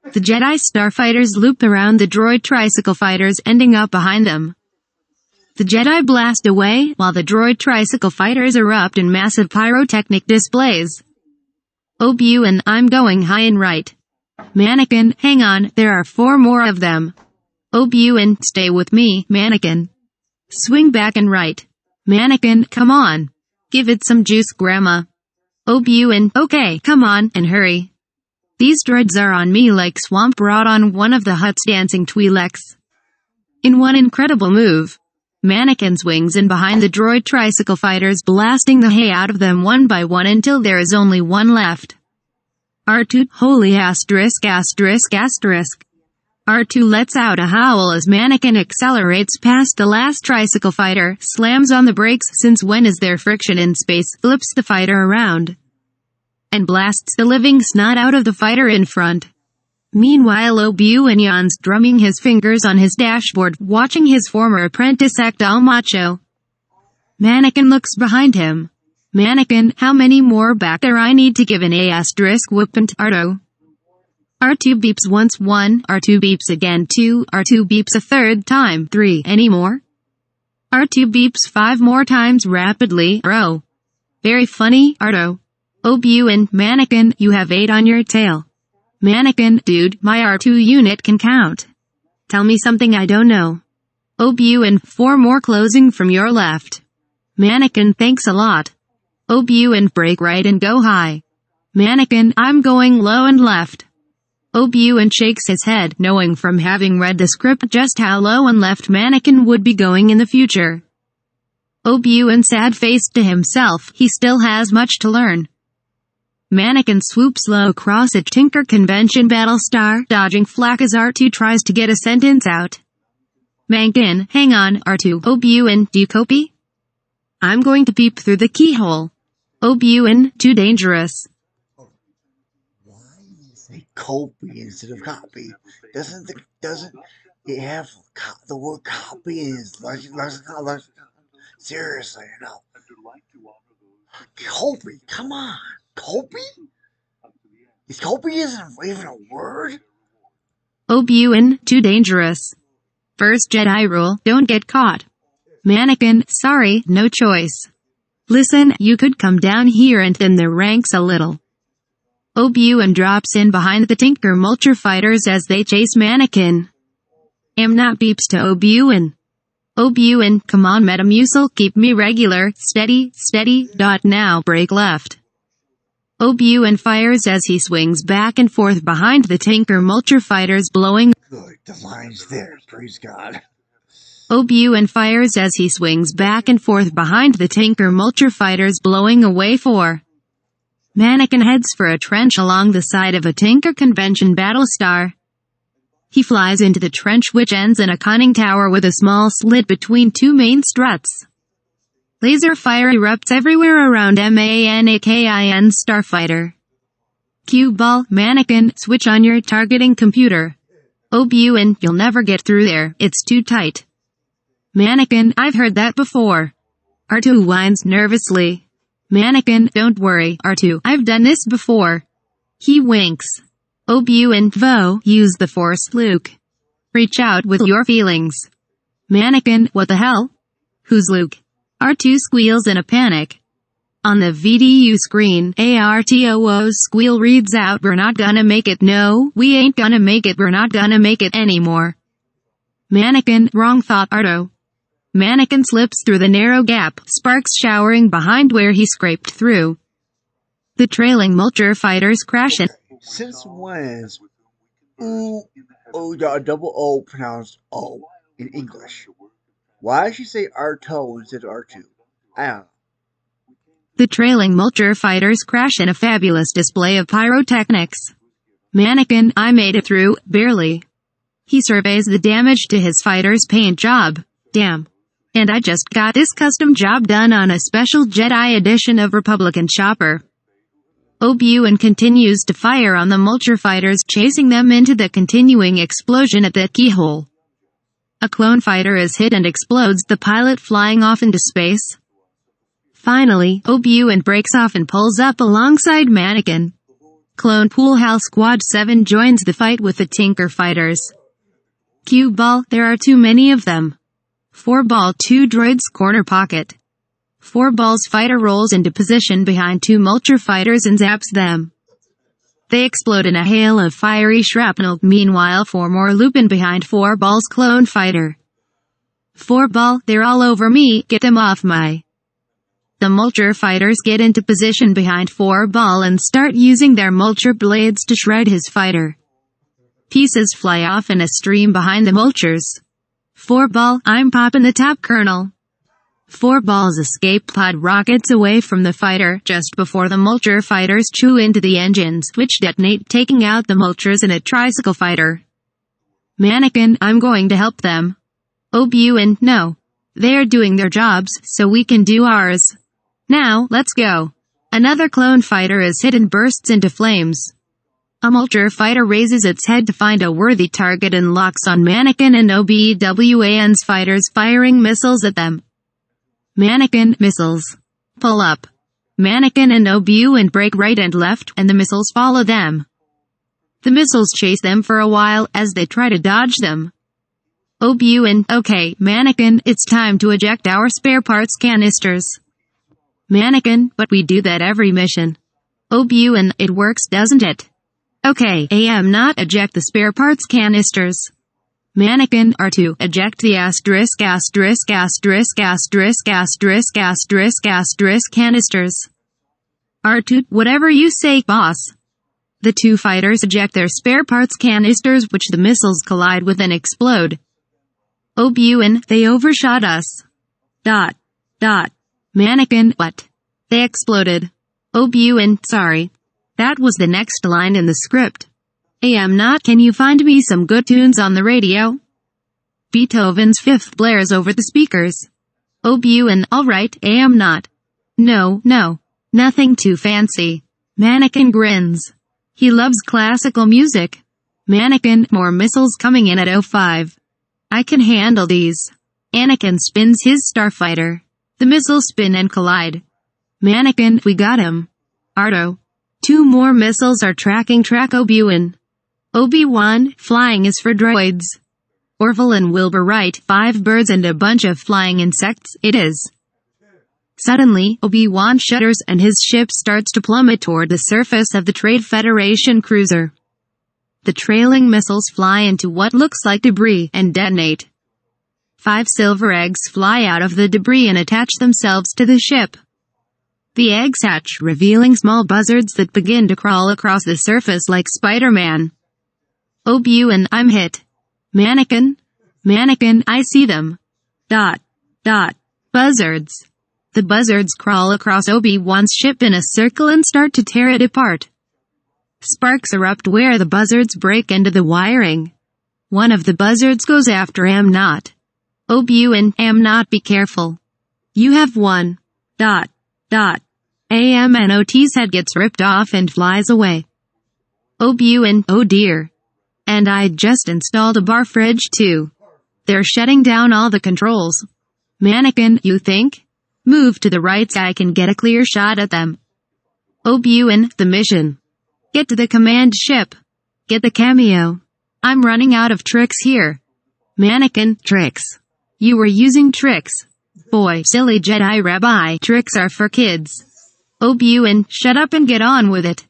The Jedi starfighters loop around the droid tricycle fighters, ending up behind them. The Jedi blast away, while the droid tricycle fighters erupt in massive pyrotechnic displays. Obi-Wan, I'm going high and right. Mannequin, hang on, there are 4 more of them. Obi-Wan, stay with me, Mannequin. Swing back and right. Mannequin, come on. Give it some juice, Grandma. Obi-Wan, okay, come on, and hurry. These droids are on me like swamp rot on one of the Hutt's dancing Twi'leks. In one incredible move, Mannequin swings in behind the droid tricycle fighters, blasting the hay out of them one by one until there is only one left. R2, holy asterisk asterisk asterisk. R2 lets out a howl as Mannequin accelerates past the last tricycle fighter, slams on the brakes since when is there friction in space, flips the fighter around, and blasts the living snot out of the fighter in front. Meanwhile, Obi-Wan yawns, drumming his fingers on his dashboard, watching his former apprentice act all macho. Mannequin looks behind him. Mannequin, how many more back there I need to give an A asterisk whooping to R2? R2 beeps once 1, R2 beeps again 2, R2 beeps a third time 3, any more? R2 beeps 5 more times rapidly, oh. Very funny, R2. Obi-Wan, Mannequin, you have 8 on your tail. Mannequin, dude, my R2 unit can count. Tell me something I don't know. Obi-Wan, 4 more closing from your left. Mannequin, thanks a lot. Obi-Wan, brake right and go high. Mannequin, I'm going low and left. Obi-Wan shakes his head, knowing from having read the script just how low and left Mannequin would be going in the future. Obi-Wan sad-faced to himself, he still has much to learn. Mannequin swoops low across a Tinker Convention Battlestar, dodging flak as R2 tries to get a sentence out. Mannequin, hang on, R2. Obi-Wan, do you copy? I'm going to peep through the keyhole. Obi-Wan, too dangerous. Why do you say copy instead of copy? Doesn't it have the word copy in his lexical? Seriously, no. Copy, come on. Copy? Is copy isn't even a word? Obi-Wan, too dangerous. First Jedi rule, don't get caught. Mannequin, sorry, no choice. Listen, you could come down here and thin the ranks a little. Obi-Wan drops in behind the Tinker Mulcher fighters as they chase Mannequin. Amnat beeps to Obi-Wan. Obi-Wan, come on Metamucil, keep me regular, steady, now brake left. Obi-Wan fires as he swings back and forth behind the Tinker Mulcher fighters, blowing. Good, the line's there, praise God. Obi-Wan fires as he swings back and forth behind the Tinker Mulcher fighters, blowing away 4. Mannequin heads for a trench along the side of a Tinker Convention Battlestar. He flies into the trench, which ends in a conning tower with a small slit between 2 main struts. Laser fire erupts everywhere around Mannequin starfighter. Cue ball, Mannequin, switch on your targeting computer. Obi-Wan, you'll never get through there, it's too tight. Mannequin, I've heard that before. R2 whines nervously. Mannequin, don't worry, R2, I've done this before. He winks. Obi-Wan, Vo, use the Force, Luke. Reach out with your feelings. Mannequin, what the hell? Who's Luke? R2 squeals in a panic. On the VDU screen, ARTOO's squeal reads out, we're not gonna make it, no, we ain't gonna make it, we're not gonna make it anymore. Mannequin, wrong thought, R2. Mannequin slips through the narrow gap, sparks showering behind where he scraped through. The trailing Mulcher fighters crash in. Since when is double O pronounced O in English? Why did she say R2 instead of R2? I don't know. The trailing Mulcher fighters crash in a fabulous display of pyrotechnics. Mannequin, I made it through, barely. He surveys the damage to his fighter's paint job. Damn. And I just got this custom job done on a special Jedi edition of Republican Chopper. Obi-Wan continues to fire on the Mulcher fighters, chasing them into the continuing explosion at the keyhole. A clone fighter is hit and explodes, the pilot flying off into space. Finally, Obi-Wan breaks off and pulls up alongside Mannequin. Clone Pool Hal Squad 7 joins the fight with the Tinker fighters. Cue ball, there are too many of them. 4 ball 2 droids corner pocket. 4 balls fighter rolls into position behind 2 Mulcher fighters and zaps them. They explode in a hail of fiery shrapnel. Meanwhile 4 more loop in behind 4 balls clone fighter. 4 ball, they're all over me, get them off my. The Mulcher fighters get into position behind 4 ball and start using their Mulcher blades to shred his fighter. Pieces fly off in a stream behind the Mulchers. 4 ball, I'm popping the top kernel. 4 balls escape pod rockets away from the fighter just before the Mulcher fighters chew into the engines, which detonate, taking out the Mulchers in a tricycle fighter. Mannequin, I'm going to help them. Obi-Wan, no. They're doing their jobs, so we can do ours. Now, let's go. Another clone fighter is hit and bursts into flames. A Mulcher fighter raises its head to find a worthy target and locks on Mannequin and Obi-Wan's fighters, firing missiles at them. Mannequin, missiles. Pull up. Mannequin and Obi-Wan break right and left, and the missiles follow them. The missiles chase them for a while, as they try to dodge them. Obi-Wan, okay, Mannequin, it's time to eject our spare parts canisters. Mannequin, but we do that every mission. Obi-Wan, it works, doesn't it? Okay, not eject the spare parts canisters. Mannequin, R2, eject the canisters. R2, whatever you say, boss. The 2 fighters eject their spare parts canisters, which the missiles collide with and explode. Obi-Wan, they overshot us. Mannequin, what? They exploded. Obi-Wan, sorry. That was the next line in the script. Can you find me some good tunes on the radio? Beethoven's Fifth blares over the speakers. Obi-Wan, alright, No, nothing too fancy. Mannequin grins. He loves classical music. Mannequin, more missiles coming in at 05. I can handle these. Anakin spins his starfighter. The missiles spin and collide. Mannequin, we got him. Ardo. 2 more missiles are tracking Obi-Wan. Obi-Wan, flying is for droids. Orville and Wilbur write, 5 birds and a bunch of flying insects, it is. Suddenly, Obi-Wan shudders and his ship starts to plummet toward the surface of the Trade Federation cruiser. The trailing missiles fly into what looks like debris and detonate. 5 silver eggs fly out of the debris and attach themselves to the ship. The eggs hatch, revealing small buzzards that begin to crawl across the surface like Spider-Man. Obi-Wan, I'm hit. Mannequin, I see them. Buzzards. The buzzards crawl across Obi-Wan's ship in a circle and start to tear it apart. Sparks erupt where the buzzards break into the wiring. One of the buzzards goes after Obi-Wan, be careful. You have one. OT's head gets ripped off and flies away. Obi-Wan, oh dear. And I just installed a bar fridge too. They're shutting down all the controls. Mannequin, you think? Move to the right so I can get a clear shot at them. Obi-Wan, the mission. Get to the command ship. Get the cameo. I'm running out of tricks here. Mannequin, tricks. You were using tricks. Boy, silly Jedi Rabbi, tricks are for kids. Obi-Wan, shut up and get on with it.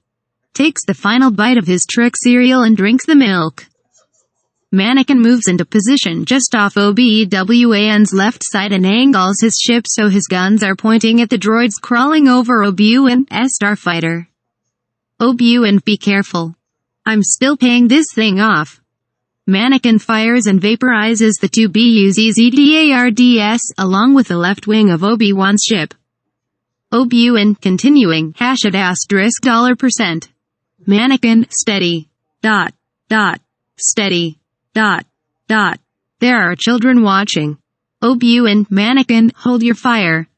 Takes the final bite of his trick cereal and drinks the milk. Mannequin moves into position just off Obi-Wan's left side and angles his ship so his guns are pointing at the droids crawling over Obi-Wan's starfighter. Obi-Wan, be careful. I'm still paying this thing off. Mannequin fires and vaporizes the 2 BUZZDARDS along with the left wing of Obi-Wan's ship. Obi-Wan, continuing, $$. Mannequin, steady. Steady. There are children watching. Obi-Wan, Mannequin, hold your fire.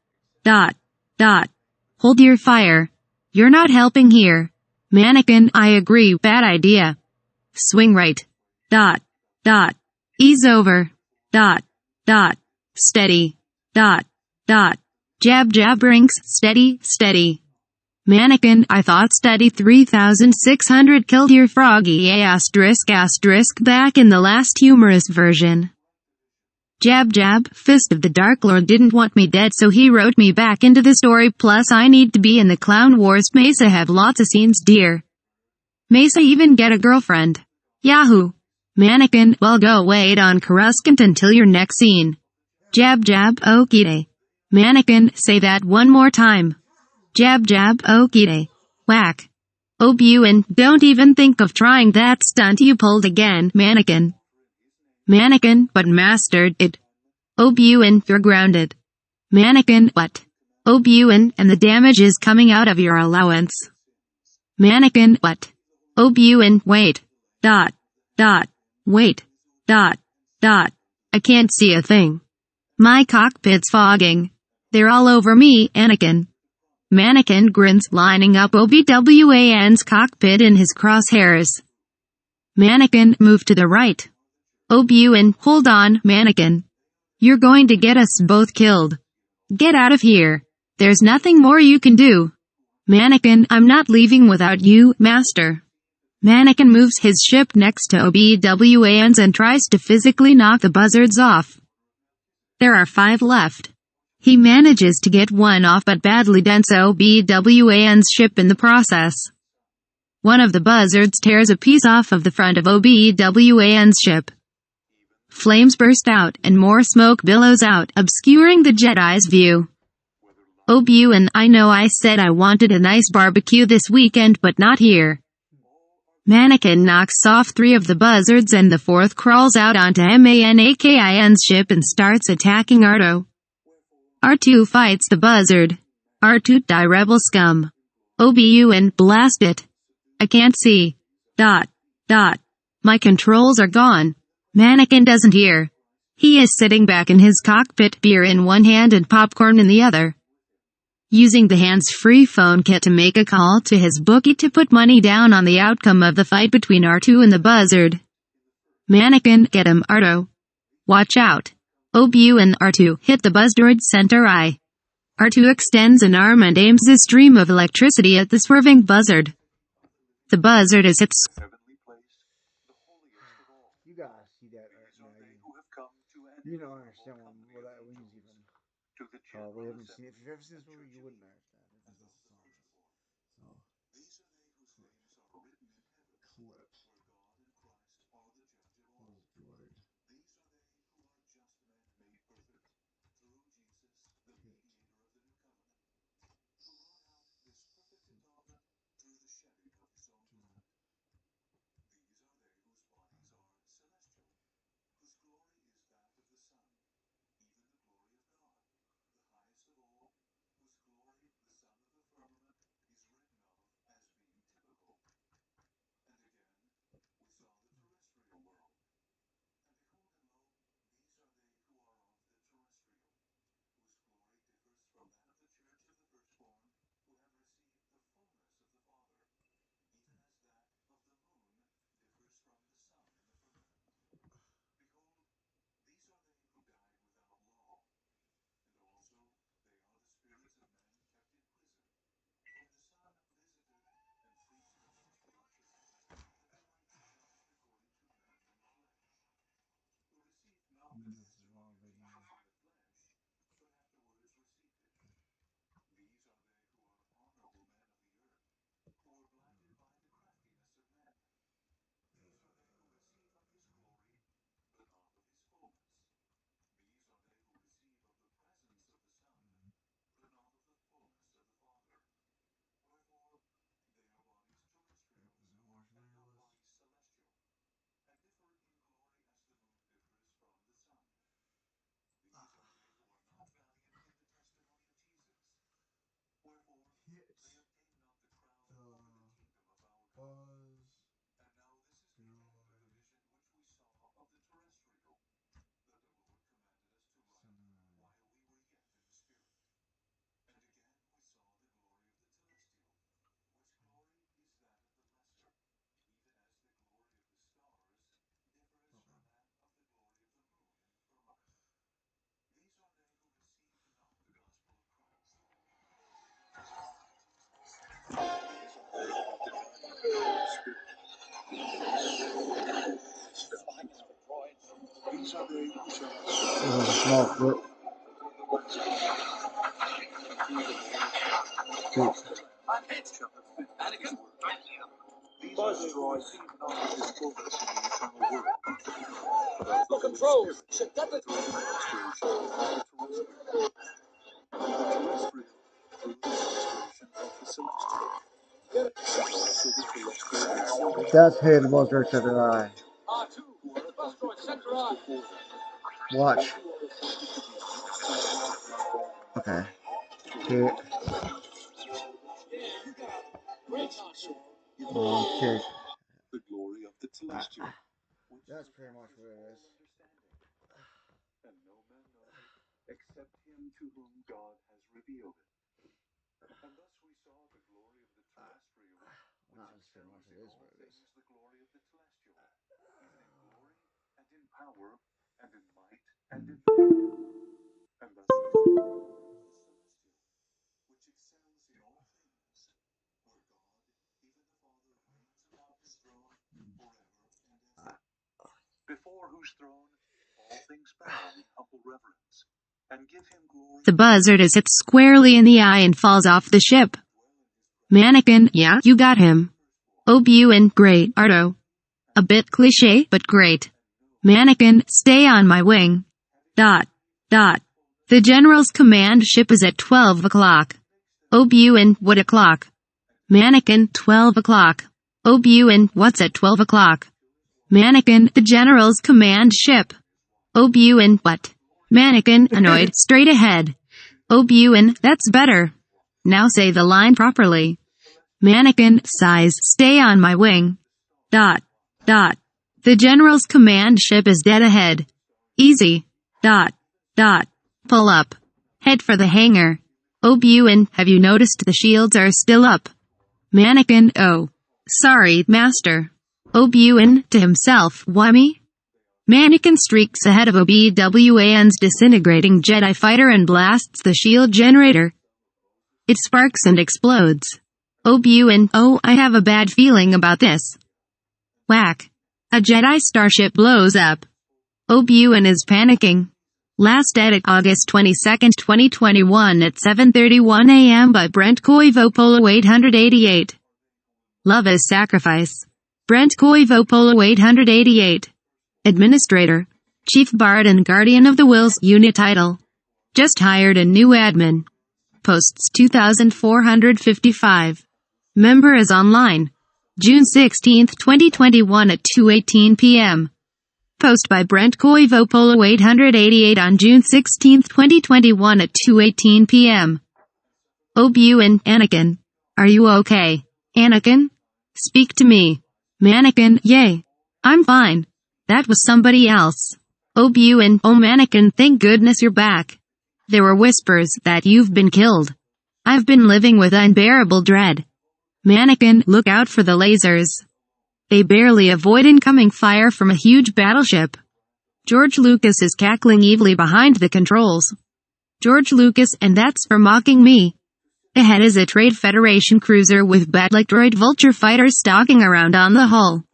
Hold your fire. You're not helping here. Mannequin, I agree, bad idea. Swing right. Dot. Dot. Ease over. Dot. Dot. Steady. Dot. Dot. Jab jab rings, steady, steady. Mannequin, I thought steady 3600 killed your froggy asterisk asterisk back in the last humorous version. Jab jab, Fist of the Dark Lord didn't want me dead so he wrote me back into the story plus I need to be in the Clown Wars. Mesa have lots of scenes dear. Mesa even get a girlfriend. Yahoo! Mannequin, well go wait on Coruscant until your next scene. Jab jab, okey. Mannequin, say that one more time. Jab jab, okey. Whack. Obuin, don't even think of trying that stunt you pulled again, Mannequin. Mannequin, but mastered it. Obuin, you're grounded. Mannequin, what? Obuin, and the damage is coming out of your allowance. Mannequin, what? Obuin, wait. Dot. Dot. Wait. Dot. Dot. I can't see a thing. My cockpit's fogging. They're all over me, Anakin. Mannequin grins, lining up OBWAN's cockpit in his crosshairs. Mannequin, move to the right. Obuin, hold on, Mannequin. You're going to get us both killed. Get out of here. There's nothing more you can do. Mannequin, I'm not leaving without you, Master. Mannequin moves his ship next to OBWAN's and tries to physically knock the buzzards off. There are 5 left. He manages to get one off but badly dents OBWAN's ship in the process. One of the buzzards tears a piece off of the front of OBWAN's ship. Flames burst out and more smoke billows out, obscuring the Jedi's view. Obuin, I know I said I wanted a nice barbecue this weekend but not here. Mannequin knocks off 3 of the buzzards and the 4th crawls out onto Mannequin's ship and starts attacking R2. R2 fights the buzzard. R2 die rebel scum. Obuin, blast it. I can't see. Dot. Dot. My controls are gone. Mannequin doesn't hear. He is sitting back in his cockpit, beer in one hand and popcorn in the other. Using the hands-free phone kit to make a call to his bookie to put money down on the outcome of the fight between R2 and the buzzard. Mannequin, get him, R2. Watch out. Obuin, R2, hit the buzzard's center eye. R2 extends an arm and aims a stream of electricity at the swerving buzzard. The buzzard is hit. Heavenly place, the holiest of all. You gotta see that right These now. are they who have come to an You don't inevitable understand what company that of means even. to the Probably general haven't seen it. If you've ever seen assembly this movie, you wouldn't understand it. and This of is the song. church of all. So, These are they whose names are written in heaven, clips. where God and Christ are the judge of all. Oh, good. These are they who are just men made perfect through Jesus, the mediator of the new covenant, who wrought out this perfect atonement through the shedding of his own blood. These are they whose bodies are celestial, whose glory is that of the sun, even the glory of God, the highest of all, whose glory the small foot. Feet. These are destroyed not with his fullness in the eternal world, but as the Controls. through the administration of the terrestrial through the administration of the celestial. And also the terrestrial itself. That's hitting the most right center eye. R2. The bus going center eye. Watch. Okay. Hit. Okay. The glory of the celestial. That's pretty much what it is. And no man knows it except him to whom God has revealed it. And thus we saw the glory of the terrestrial, Not as pretty much it is what it is. the glory of the celestial, even in glory and in power and in might and in victory. And thus we saw the celestial, which excels in all things, where God, even the Father, reigns upon his throne forever and ever. Before whose throne all things bow in humble reverence, and give him glory. The buzzard is hit squarely in the eye and falls off the ship. Mannequin, yeah, you got him. Obuin, great, Arto. A bit cliché, but great. Mannequin, stay on my wing. Dot. The general's command ship is at 12 o'clock. Obuin, what o'clock? Mannequin, 12 o'clock. Obuin, what's at 12 o'clock? Mannequin, the general's command ship. Obuin, what? Mannequin, annoyed, straight ahead. Obuin, that's better. Now say the line properly. Mannequin, sighs, stay on my wing. Dot. The general's command ship is dead ahead. Easy. Dot. Pull up. Head for the hangar. Obuin, have you noticed the shields are still up? Mannequin, oh. Sorry, master. Obuin, to himself, why me? Mannequin streaks ahead of OBWAN's disintegrating Jedi fighter and blasts the shield generator. It sparks and explodes. Obuin, oh, I have a bad feeling about this. Whack. A Jedi starship blows up. Obuin is panicking. Last edit August 22, 2021 at 7:31 a.m. by Brent Koivo Polo 888. Love is sacrifice. Brent Koivo Polo 888. Administrator. Chief Bard and Guardian of the Wills unit title. Just hired a new admin. Posts 2,455. Member is online. June 16, 2021 at 2:18 p.m. Post by Brent Koivo Polo 888 on June 16, 2021 at 2:18 p.m. Obuin, Anakin. Are you okay? Anakin? Speak to me. Mannequin, yay. I'm fine. That was somebody else. Obuin, oh Mannequin, thank goodness you're back. There were whispers that you've been killed. I've been living with unbearable dread. Mannequin, look out for the lasers. They barely avoid incoming fire from a huge battleship. George Lucas is cackling evilly behind the controls. George Lucas, and that's for mocking me. Ahead is a Trade Federation cruiser with Batlect Vulture fighters stalking around on the hull.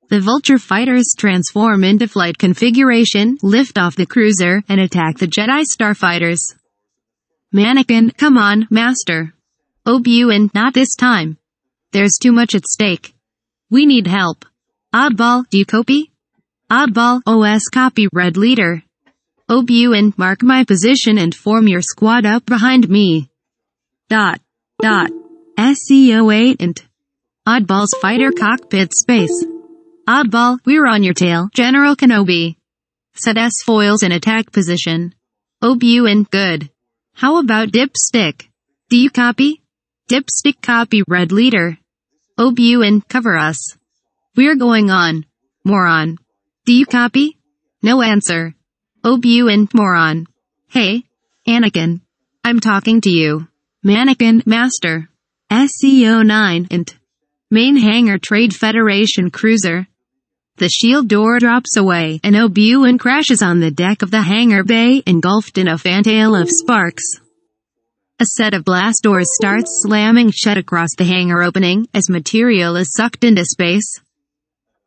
The Vulture fighters transform into flight configuration, lift off the cruiser, and attack the Jedi starfighters. Mannequin, come on, master. Obuin, not this time. There's too much at stake. We need help. Oddball, do you copy? Oddball, OS copy, Red Leader. Obuin, mark my position and form your squad up behind me. SEO8 and Oddball's fighter cockpit space. Oddball, we're on your tail, General Kenobi. Set S foils in attack position. Obuin, good. How about Dipstick? Do you copy? Dipstick copy, Red Leader. Obuin, cover us. We're going on. Moron. Do you copy? No answer. Obuin, moron. Hey, Anakin. I'm talking to you. Mannequin, master. SEO9 and main hangar Trade Federation cruiser. The shield door drops away and Obuin crashes on the deck of the hangar bay, engulfed in a fantail of sparks. A set of blast doors starts slamming shut across the hangar opening as material is sucked into space.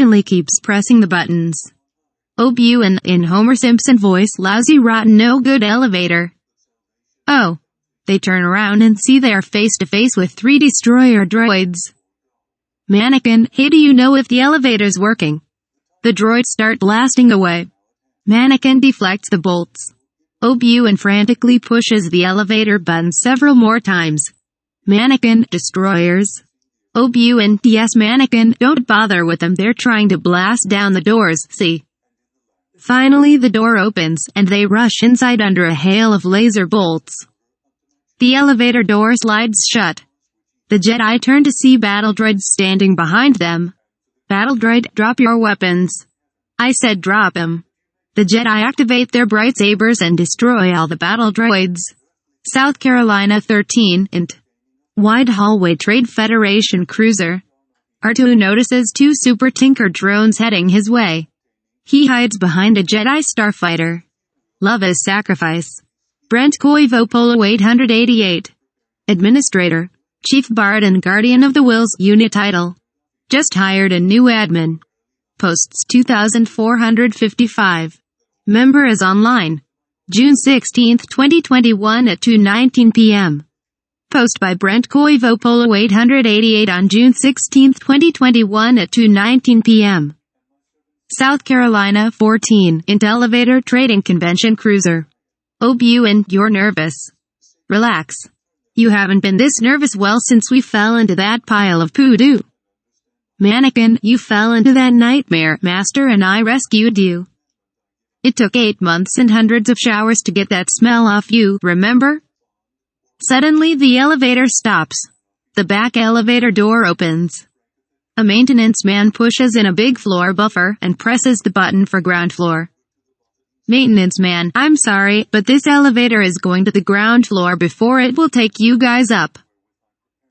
impatiently keeps pressing the buttons. Oh, Ewan, in Homer Simpson voice, lousy, rotten, no good elevator. Oh. They turn around and see they are face to face with 3 destroyer droids. Mannequin, hey, do you know if the elevator's working? The droids start blasting away. Mannequin deflects the bolts. Oh, Ewan frantically pushes the elevator button several more times. Mannequin, destroyers. Oh, Ewan, yes, Mannequin, don't bother with them, they're trying to blast down the doors, see? Finally the door opens, and they rush inside under a hail of laser bolts. The elevator door slides shut. The Jedi turn to see battle droids standing behind them. Battle droid, drop your weapons. I said drop 'em. The Jedi activate their bright sabers and destroy all the battle droids. South Carolina 13, int. Wide hallway Trade Federation cruiser. R2 notices 2 Super Tinker drones heading his way. He hides behind a Jedi starfighter. Love is sacrifice. Brent Koivo Polo 888. Administrator. Chief Bard and Guardian of the Wills unit title. Just hired a new admin. Posts 2,455. Member is online. June 16, 2021 at 2:19 p.m. Post by Brent Koivo Polo 888 on June 16, 2021 at 2:19 p.m. South Carolina 14, int elevator trading convention cruiser. Oh, Ewan, you're nervous. Relax. You haven't been this nervous well since we fell into that pile of poo-doo. Mannequin, you fell into that nightmare, Master, and I rescued you. It took 8 months and hundreds of showers to get that smell off you, remember? Suddenly the elevator stops. The back elevator door opens. A maintenance man pushes in a big floor buffer and presses the button for ground floor. Maintenance man, I'm sorry, but this elevator is going to the ground floor before it will take you guys up.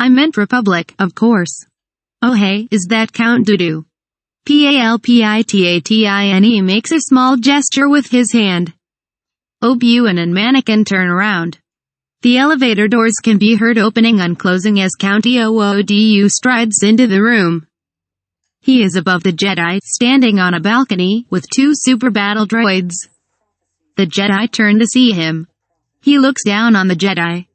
I meant Republic, of course. Oh hey, is that Count Doodoo? Palpitine makes a small gesture with his hand. Obi-Wan and Mannequin turn around. The elevator doors can be heard opening and closing as Count Doodu strides into the room. He is above the Jedi, standing on a balcony, with 2 super battle droids. The Jedi turn to see him. He looks down on the Jedi.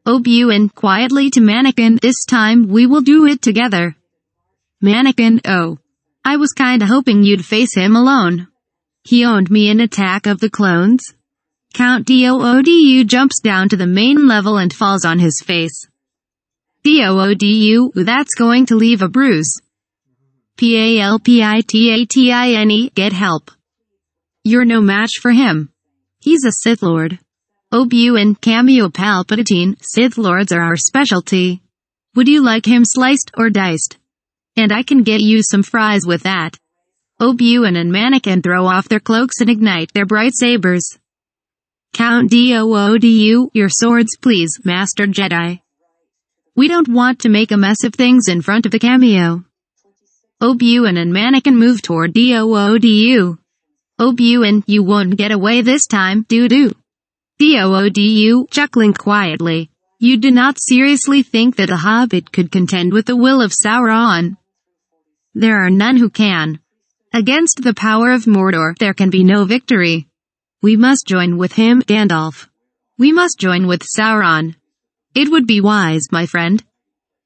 Obi-Wan, quietly to Mannequin, this time we will do it together. Mannequin, oh. I was kinda hoping you'd face him alone. He owned me in Attack of the Clones. Count Doodu jumps down to the main level and falls on his face. Doodu, that's going to leave a bruise. Palpitine, get help. You're no match for him. He's a Sith Lord. Obi-Wan, cameo Palpatine, Sith Lords are our specialty. Would you like him sliced or diced? And I can get you some fries with that. Obi-Wan and Mannequin throw off their cloaks and ignite their bright sabers. Count Doodu, your swords please, Master Jedi. We don't want to make a mess of things in front of the cameo. Obi-Wan and Mannequin move toward Doodu. Obi-Wan, you won't get away this time, Doodoo. Doodu, chuckling quietly. You do not seriously think that a hobbit could contend with the will of Sauron? There are none who can. Against the power of Mordor, there can be no victory. We must join with him, Gandalf. We must join with Sauron. It would be wise, my friend.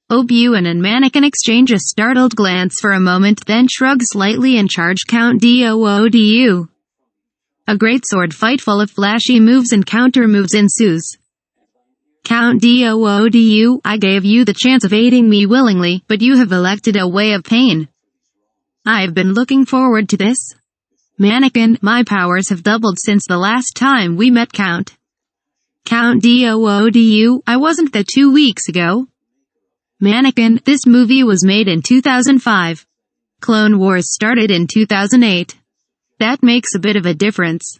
Obi-Wan and Mannequin exchange a startled glance for a moment, then shrug slightly and charge Count Doodu. A great sword fight full of flashy moves and counter moves ensues. Count Doodu, I gave you the chance of aiding me willingly, but you have elected a way of pain. I've been looking forward to this. Mannequin, my powers have doubled since the last time we met, Count. Count Doodu, I wasn't there 2 weeks ago. Mannequin, this movie was made in 2005. Clone Wars started in 2008. That makes a bit of a difference.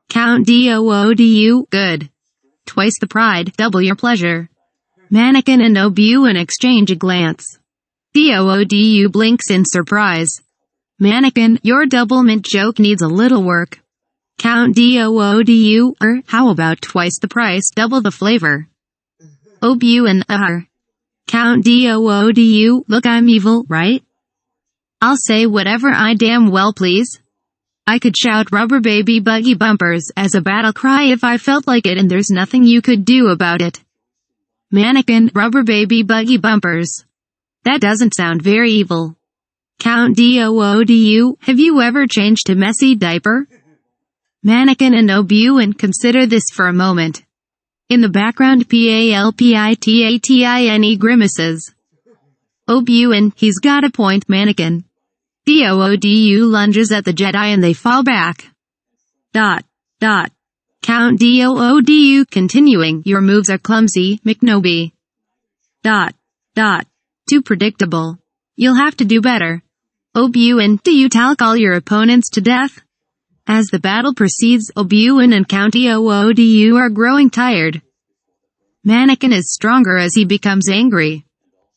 Count Doodu, good. Twice the pride, double your pleasure. Mannequin and Obi-Wan exchange a glance. Doodu blinks in surprise. Mannequin, your double mint joke needs a little work. Count Doodu, how about twice the price, double the flavor? Obi-Wan, Count Doodu, look, I'm evil, right? I'll say whatever I damn well please. I could shout rubber baby buggy bumpers as a battle cry if I felt like it, and there's nothing you could do about it. Mannequin, rubber baby buggy bumpers. That doesn't sound very evil. Count Doodu, have you ever changed a messy diaper? Mannequin and Obi-Wan consider this for a moment. In the background, Palpitine grimaces. Obi-Wan, he's got a point, Mannequin. Doodu lunges at the Jedi and they fall back. Count Doodu continuing, your moves are clumsy, McNoby. Too predictable. You'll have to do better. Obi-Wan, do you talk all your opponents to death? As the battle proceeds, Obi-Wan and Count Doodu are growing tired. Mannequin is stronger as he becomes angry.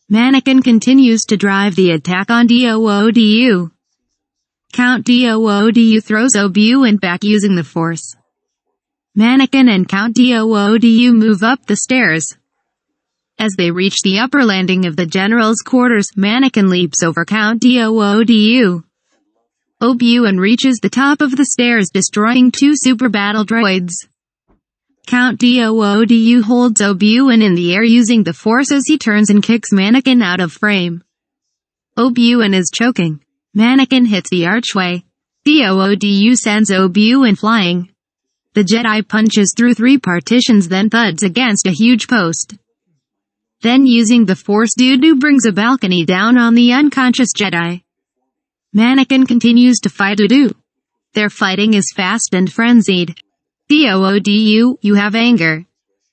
Mannequin continues to drive the attack on Doodu. Count Doodu throws Obi-Wan back using the Force. Mannequin and Count Doodu move up the stairs. As they reach the upper landing of the general's quarters, Mannequin leaps over Count Doodu. Obi-Wan reaches the top of the stairs, destroying 2 super battle droids. Count Doodu holds Obi-Wan in the air using the Force as he turns and kicks Mannequin out of frame. Obi-Wan is choking. Mannequin hits the archway. Doodu sends Obi-Wan flying. The Jedi punches through 3 partitions, then thuds against a huge post. Then using the Force, Doodoo brings a balcony down on the unconscious Jedi. Mannequin continues to fight Doodoo. Their fighting is fast and frenzied. Doodu, you have anger.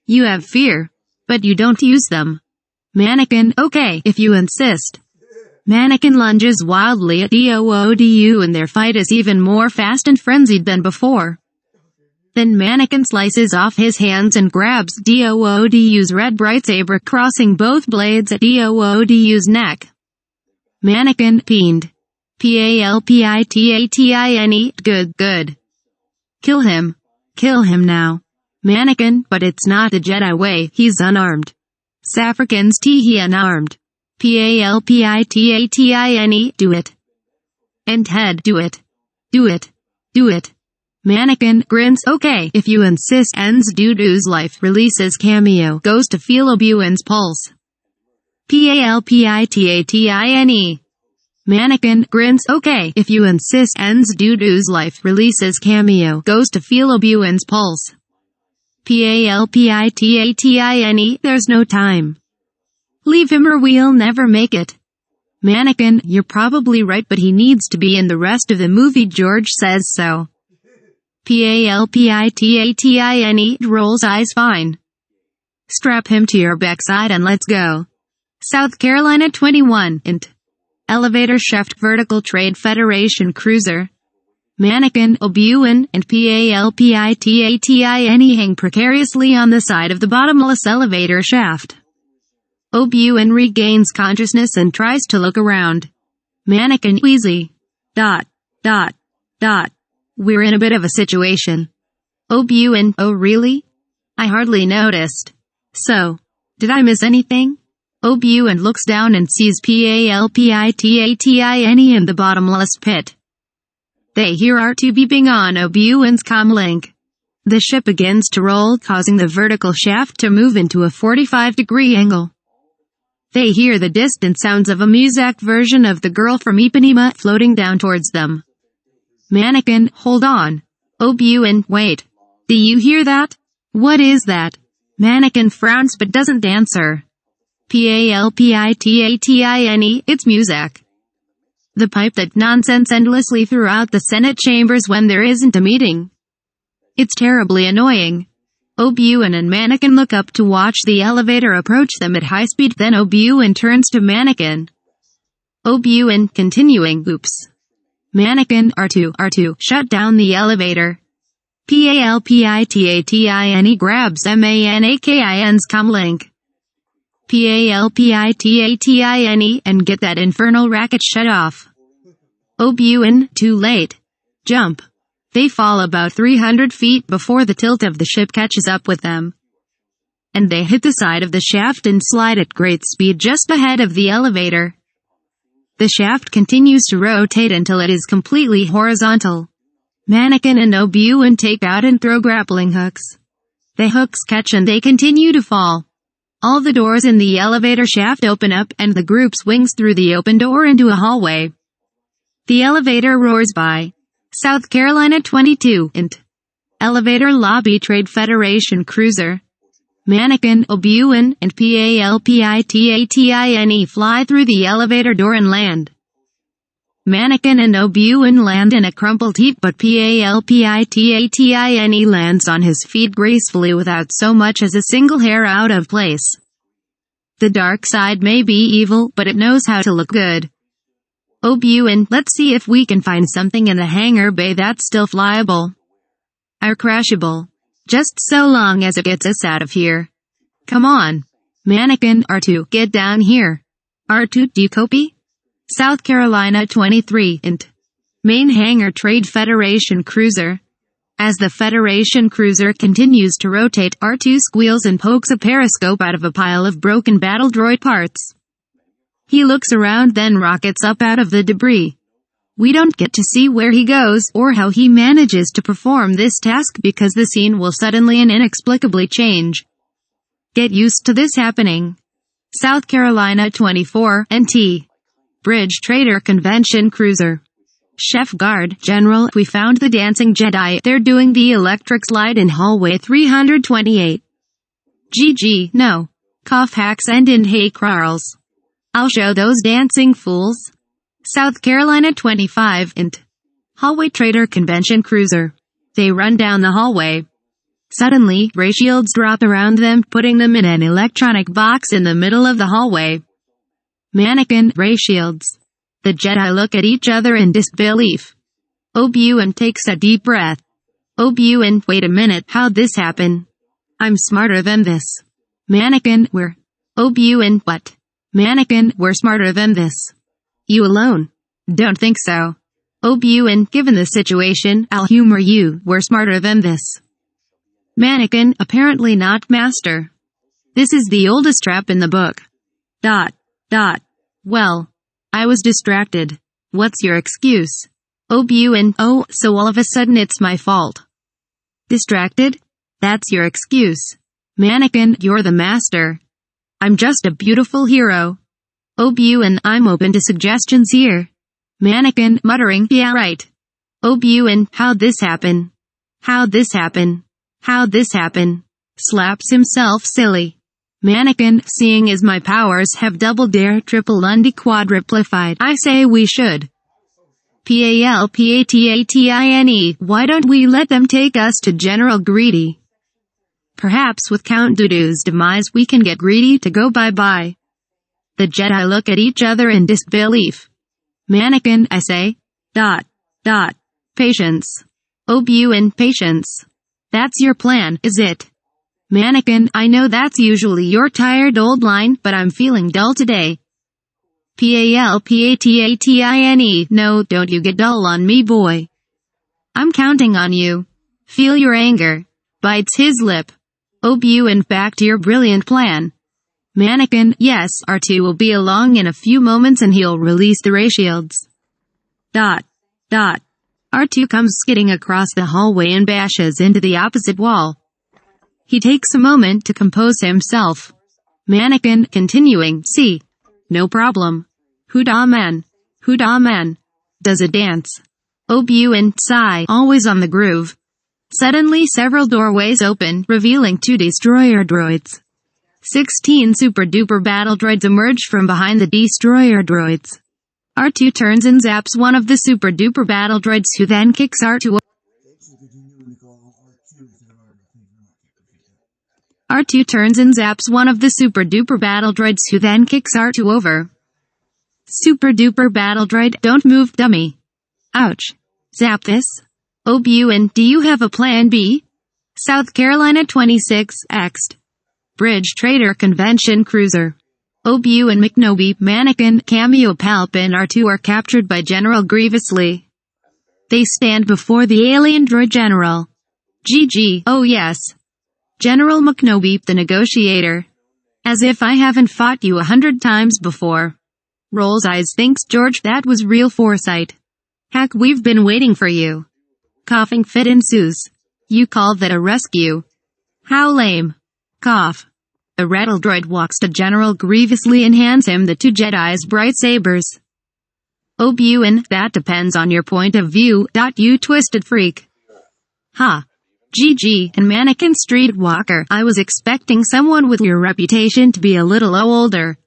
You have fear. But you don't use them. Mannequin, okay, if you insist. Mannequin lunges wildly at Doodu and their fight is even more fast and frenzied than before. Then Mannequin slices off his hands and grabs Doodu's red bright saber, crossing both blades at Doodu's neck. Mannequin peened. Palpitatine. Good. Kill him. Kill him now. Mannequin, but it's not the Jedi way, he's unarmed. Saffrican's he unarmed. Palpitatine. Do it. And Ted, do it. Do it. Do it. Mannequin grins. Okay, if you insist. Ends Doodu's life. Releases cameo. Goes to feel Obi-Wan's pulse. Palpitatine. Mannequin grins. Okay, if you insist. Ends Doodu's life. Releases cameo. Goes to feel Obi-Wan's pulse. Palpitatine. There's no time. Leave him or we'll never make it. Mannequin, you're probably right, but he needs to be in the rest of the movie. George says so. Palpitatine. Rolls eyes. Fine. Strap him to your backside and let's go. South Carolina 21. Int. Elevator shaft vertical trade Federation cruiser. Mannequin, Obi-Wan, and Palpitatine hang precariously on the side of the bottomless elevator shaft. Obi-Wan regains consciousness and tries to look around. Mannequin, wheezy. Dot. We're in a bit of a situation. Obi-Wan, oh really? I hardly noticed. So, did I miss anything? Obi-Wan looks down and sees Palpitatine in the bottomless pit. They hear R2 beeping on Obi-Wan's comlink. The ship begins to roll, causing the vertical shaft to move into a 45-degree angle. They hear the distant sounds of a Muzak version of the girl from Ipanema floating down towards them. Mannequin, hold on. Obi-Wan, wait. Do you hear that? What is that? Mannequin frowns but doesn't answer. Palpitatine, it's Muzak. The pipe that nonsense endlessly throughout the Senate chambers when there isn't a meeting. It's terribly annoying. Obi-Wan and Mannequin look up to watch the elevator approach them at high speed. Then Obi-Wan turns to Mannequin. Obi-Wan, continuing, oops. Mannequin, R2, shut down the elevator. Palpitatine grabs Mannequin's comlink. Palpitatine, and get that infernal racket shut off. Obi-Wan, too late. Jump. They fall about 300 feet before the tilt of the ship catches up with them. And they hit the side of the shaft and slide at great speed just ahead of the elevator. The shaft continues to rotate until it is completely horizontal. Mannequin and Obi-Wan take out and throw grappling hooks. The hooks catch and they continue to fall. All the doors in the elevator shaft open up and the group swings through the open door into a hallway. The elevator roars by. South Carolina 22. Int. Elevator lobby Trade Federation cruiser. Mannequin, Obi-Wan, and Palpitatine fly through the elevator door and land. Mannequin and Obi-Wan land in a crumpled heap, but Palpitatine lands on his feet gracefully without so much as a single hair out of place. The dark side may be evil, but it knows how to look good. Obi-Wan, let's see if we can find something in the hangar bay that's still flyable. Or crashable. Just so long as it gets us out of here. Come on. Mannequin, R2, get down here. R2, do you copy? South Carolina 23. Int. Main hangar Trade Federation cruiser. As the Federation cruiser continues to rotate, R2 squeals and pokes a periscope out of a pile of broken battle droid parts. He looks around, then rockets up out of the debris. We don't get to see where he goes, or how he manages to perform this task because the scene will suddenly and inexplicably change. Get used to this happening. South Carolina 24, NT. Bridge Trader Convention Cruiser. Chef Guard, General, we found the dancing Jedi. They're doing the electric slide in hallway 328. GG, no. Cough hacks and in hey Carls. I'll show those dancing fools. South Carolina 25, Int. Hallway Trader Convention Cruiser. They run down the hallway. Suddenly, ray shields drop around them, putting them in an electronic box in the middle of the hallway. Mannequin, ray shields. The Jedi look at each other in disbelief. Obi-Wan takes a deep breath. Obuan, wait a minute, how'd this happen? I'm smarter than this. Mannequin, we're... Obuan, what? Mannequin, we're smarter than this. You alone? Don't think so. Obuan, given the situation, I'll humor you, we're smarter than this. Mannequin, apparently not, master. This is the oldest trap in the book. ... Well, I was distracted. What's your excuse? Obuan, oh, so all of a sudden it's my fault. Distracted? That's your excuse. Mannequin, you're the master. I'm just a beautiful hero. Obuan, I'm open to suggestions here. Mannequin, muttering, yeah right. Obuan, how'd this happen? How'd this happen? How'd this happen? Slaps himself silly. Mannequin, seeing as my powers have double dare triple undy quadruplified, I say we should. Palpatine, why don't we let them take us to General Greedy? Perhaps with Count Dooku's demise we can get Greedy to go bye-bye. The Jedi look at each other in disbelief. Mannequin, I say. ... Patience. Obuan, patience. That's your plan, is it? Mannequin, I know that's usually your tired old line, but I'm feeling dull today. Palpatine, no, don't you get dull on me, boy. I'm counting on you. Feel your anger. Bites his lip. Obuan, back to your brilliant plan. Mannequin, yes, R2 will be along in a few moments and he'll release the ray shields. ... R2 comes skidding across the hallway and bashes into the opposite wall. He takes a moment to compose himself. Mannequin, continuing, see. No problem. Huda man. Does a dance. Obuan, sigh, always on the groove. Suddenly several doorways open, revealing 2 destroyer droids. 16 super-duper battle droids emerge from behind the destroyer droids. R2 turns and zaps one of the super-duper battle droids who then kicks R2. R2 turns and zaps one of the super-duper battle droids who then kicks R2 over. Super-duper battle droid, don't move, dummy. Ouch. Zap this. Obuan, do you have a plan B? South Carolina 26, Ext. Bridge Trader Convention Cruiser. Obuan McNobi, Mannequin, Cameo Palp and R2 are captured by General Grievously. They stand before the alien droid general. GG, oh yes. General McNobi, the negotiator. As if I haven't fought you 100 times before. Rolls eyes, thanks George, that was real foresight. Heck, we've been waiting for you. Coughing fit ensues. You call that a rescue? How lame. Cough. The rattle droid walks to General Grievously and hands him the 2 Jedi's bright sabers. Obuan, that depends on your point of view, you twisted freak. Ha. GG, and Mannequin Streetwalker, I was expecting someone with your reputation to be a little older.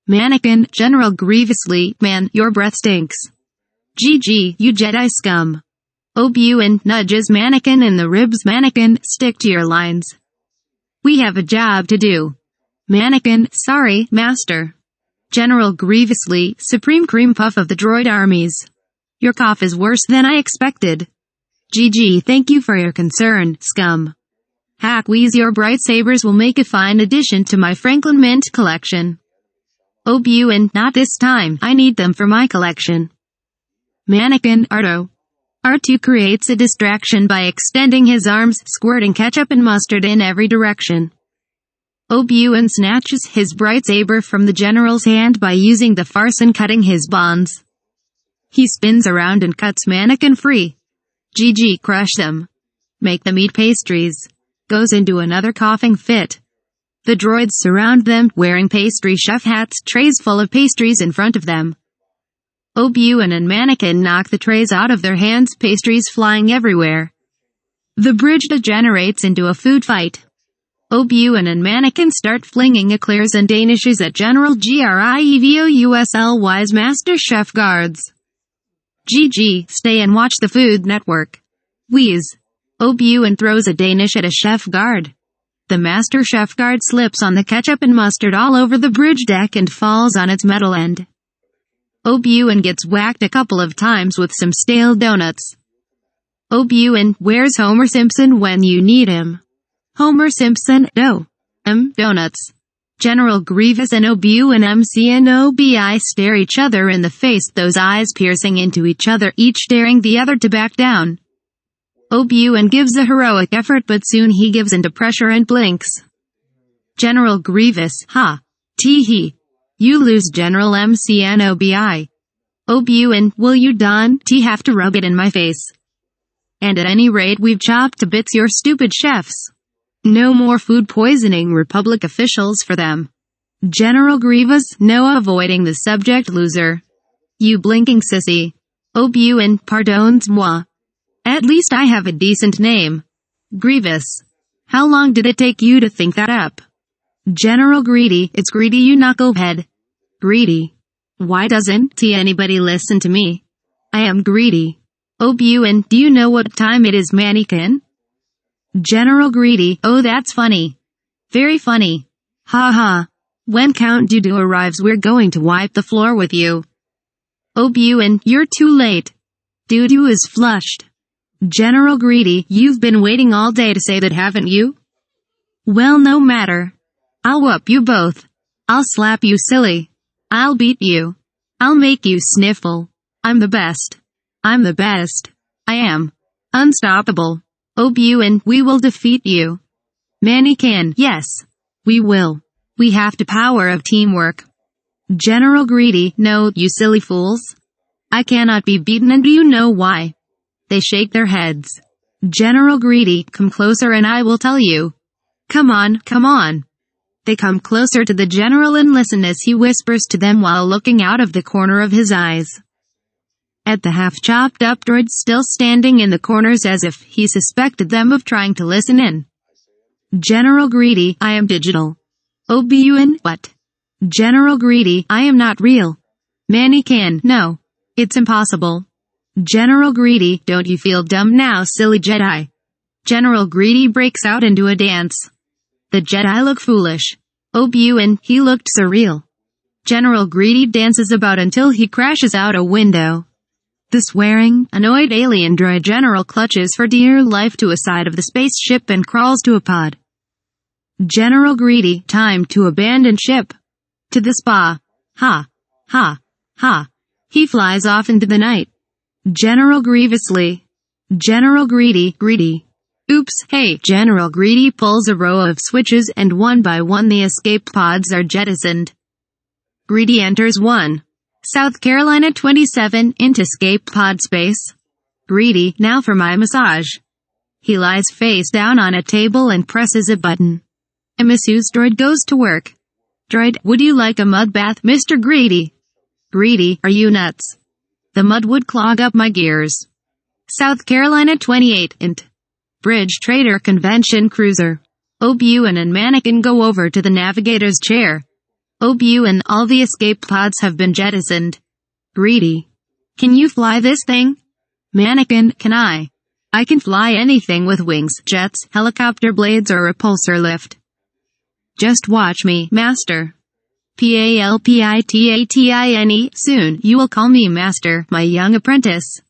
Mannequin, General Grievously, man, your breath stinks. GG, you Jedi scum. Obuan nudges Mannequin in the ribs. Mannequin, stick to your lines. We have a job to do. Mannequin, sorry, master. General Grievously, supreme cream puff of the droid armies. Your cough is worse than I expected. GG, thank you for your concern, scum. Hackwheeze, your bright sabers will make a fine addition to my Franklin Mint collection. Obuan, not this time, I need them for my collection. Mannequin, R2 creates a distraction by extending his arms, squirting ketchup and mustard in every direction. Obuan snatches his bright saber from the general's hand by using the farce and cutting his bonds. He spins around and cuts Mannequin free. GG, crush them. Make them eat pastries. Goes into another coughing fit. The droids surround them, wearing pastry chef hats, trays full of pastries in front of them. Obuan and Mannequin knock the trays out of their hands, pastries flying everywhere. The bridge degenerates into a food fight. Obuan and Mannequin start flinging eclairs and danishes at General Grievously's Master Chef guards. GG, stay and watch the Food Network. Wheeze. Obuan throws a danish at a chef guard. The Master Chef guard slips on the ketchup and mustard all over the bridge deck and falls on its metal end. Obuan gets whacked a couple of times with some stale donuts. Obuin, where's Homer Simpson when you need him? Homer Simpson, no. Donuts. General Grievous and Obuin MCNOBI stare each other in the face, those eyes piercing into each other, each daring the other to back down. Obuin gives a heroic effort, but soon he gives into pressure and blinks. General Grievous, ha. Tee-hee. You lose, General MCNOBI. Obuin, will you have to rub it in my face. And at any rate we've chopped to bits your stupid chefs. No more food poisoning Republic officials for them. General Grievous, no avoiding the subject, loser. You blinking sissy. Obuin, pardons-moi. At least I have a decent name. Grievous. How long did it take you to think that up? General Greedy, it's Greedy, you knucklehead. Greedy. Why doesn't anybody listen to me? I am Greedy. Obuin, do you know what time it is, mannequin? General Greedy, oh that's funny. Very funny. Ha ha. When Count Dudu arrives we're going to wipe the floor with you. Obuin, you're too late. Dudu is flushed. General Greedy, you've been waiting all day to say that, haven't you? Well, no matter. I'll whoop you both. I'll slap you silly. I'll beat you. I'll make you sniffle. I'm the best. I'm the best. I am. Unstoppable. Obuin, we will defeat you. Mannequin, yes. We will. We have the power of teamwork. General Greedy, no, you silly fools. I cannot be beaten, and do you know why? They shake their heads. General Greedy, come closer and I will tell you. Come on, come on. They come closer to the general and listen as he whispers to them while looking out of the corner of his eyes. At the half-chopped-up droids still standing in the corners as if he suspected them of trying to listen in. General Greedy, I am digital. Obuin, what? General Greedy, I am not real. Mannequin, no. It's impossible. General Greedy, don't you feel dumb now, silly Jedi? General Greedy breaks out into a dance. The Jedi look foolish. Obuin, he looked surreal. General Greedy dances about until he crashes out a window. The swearing, annoyed alien droid general clutches for dear life to a side of the spaceship and crawls to a pod. General Greedy, time to abandon ship. To the spa. Ha. Ha. Ha. He flies off into the night. General Grievously. General Greedy, greedy. Oops, hey, General Greedy pulls a row of switches and one by one the escape pods are jettisoned. Greedy enters 1. South Carolina 27, into escape pod space. Greedy, now for my massage. He lies face down on a table and presses a button. A masseuse droid goes to work. Droid, would you like a mud bath, Mr. Greedy? Greedy, are you nuts? The mud would clog up my gears. South Carolina 28, int. Bridge Trader Convention Cruiser. Obuin and Mannequin go over to the navigator's chair. Obuin, all the escape pods have been jettisoned. Greedy. Can you fly this thing? Mannequin, can I? I can fly anything with wings, jets, helicopter blades or repulsor lift. Just watch me, master. Palpitatine, soon you will call me master, my young apprentice.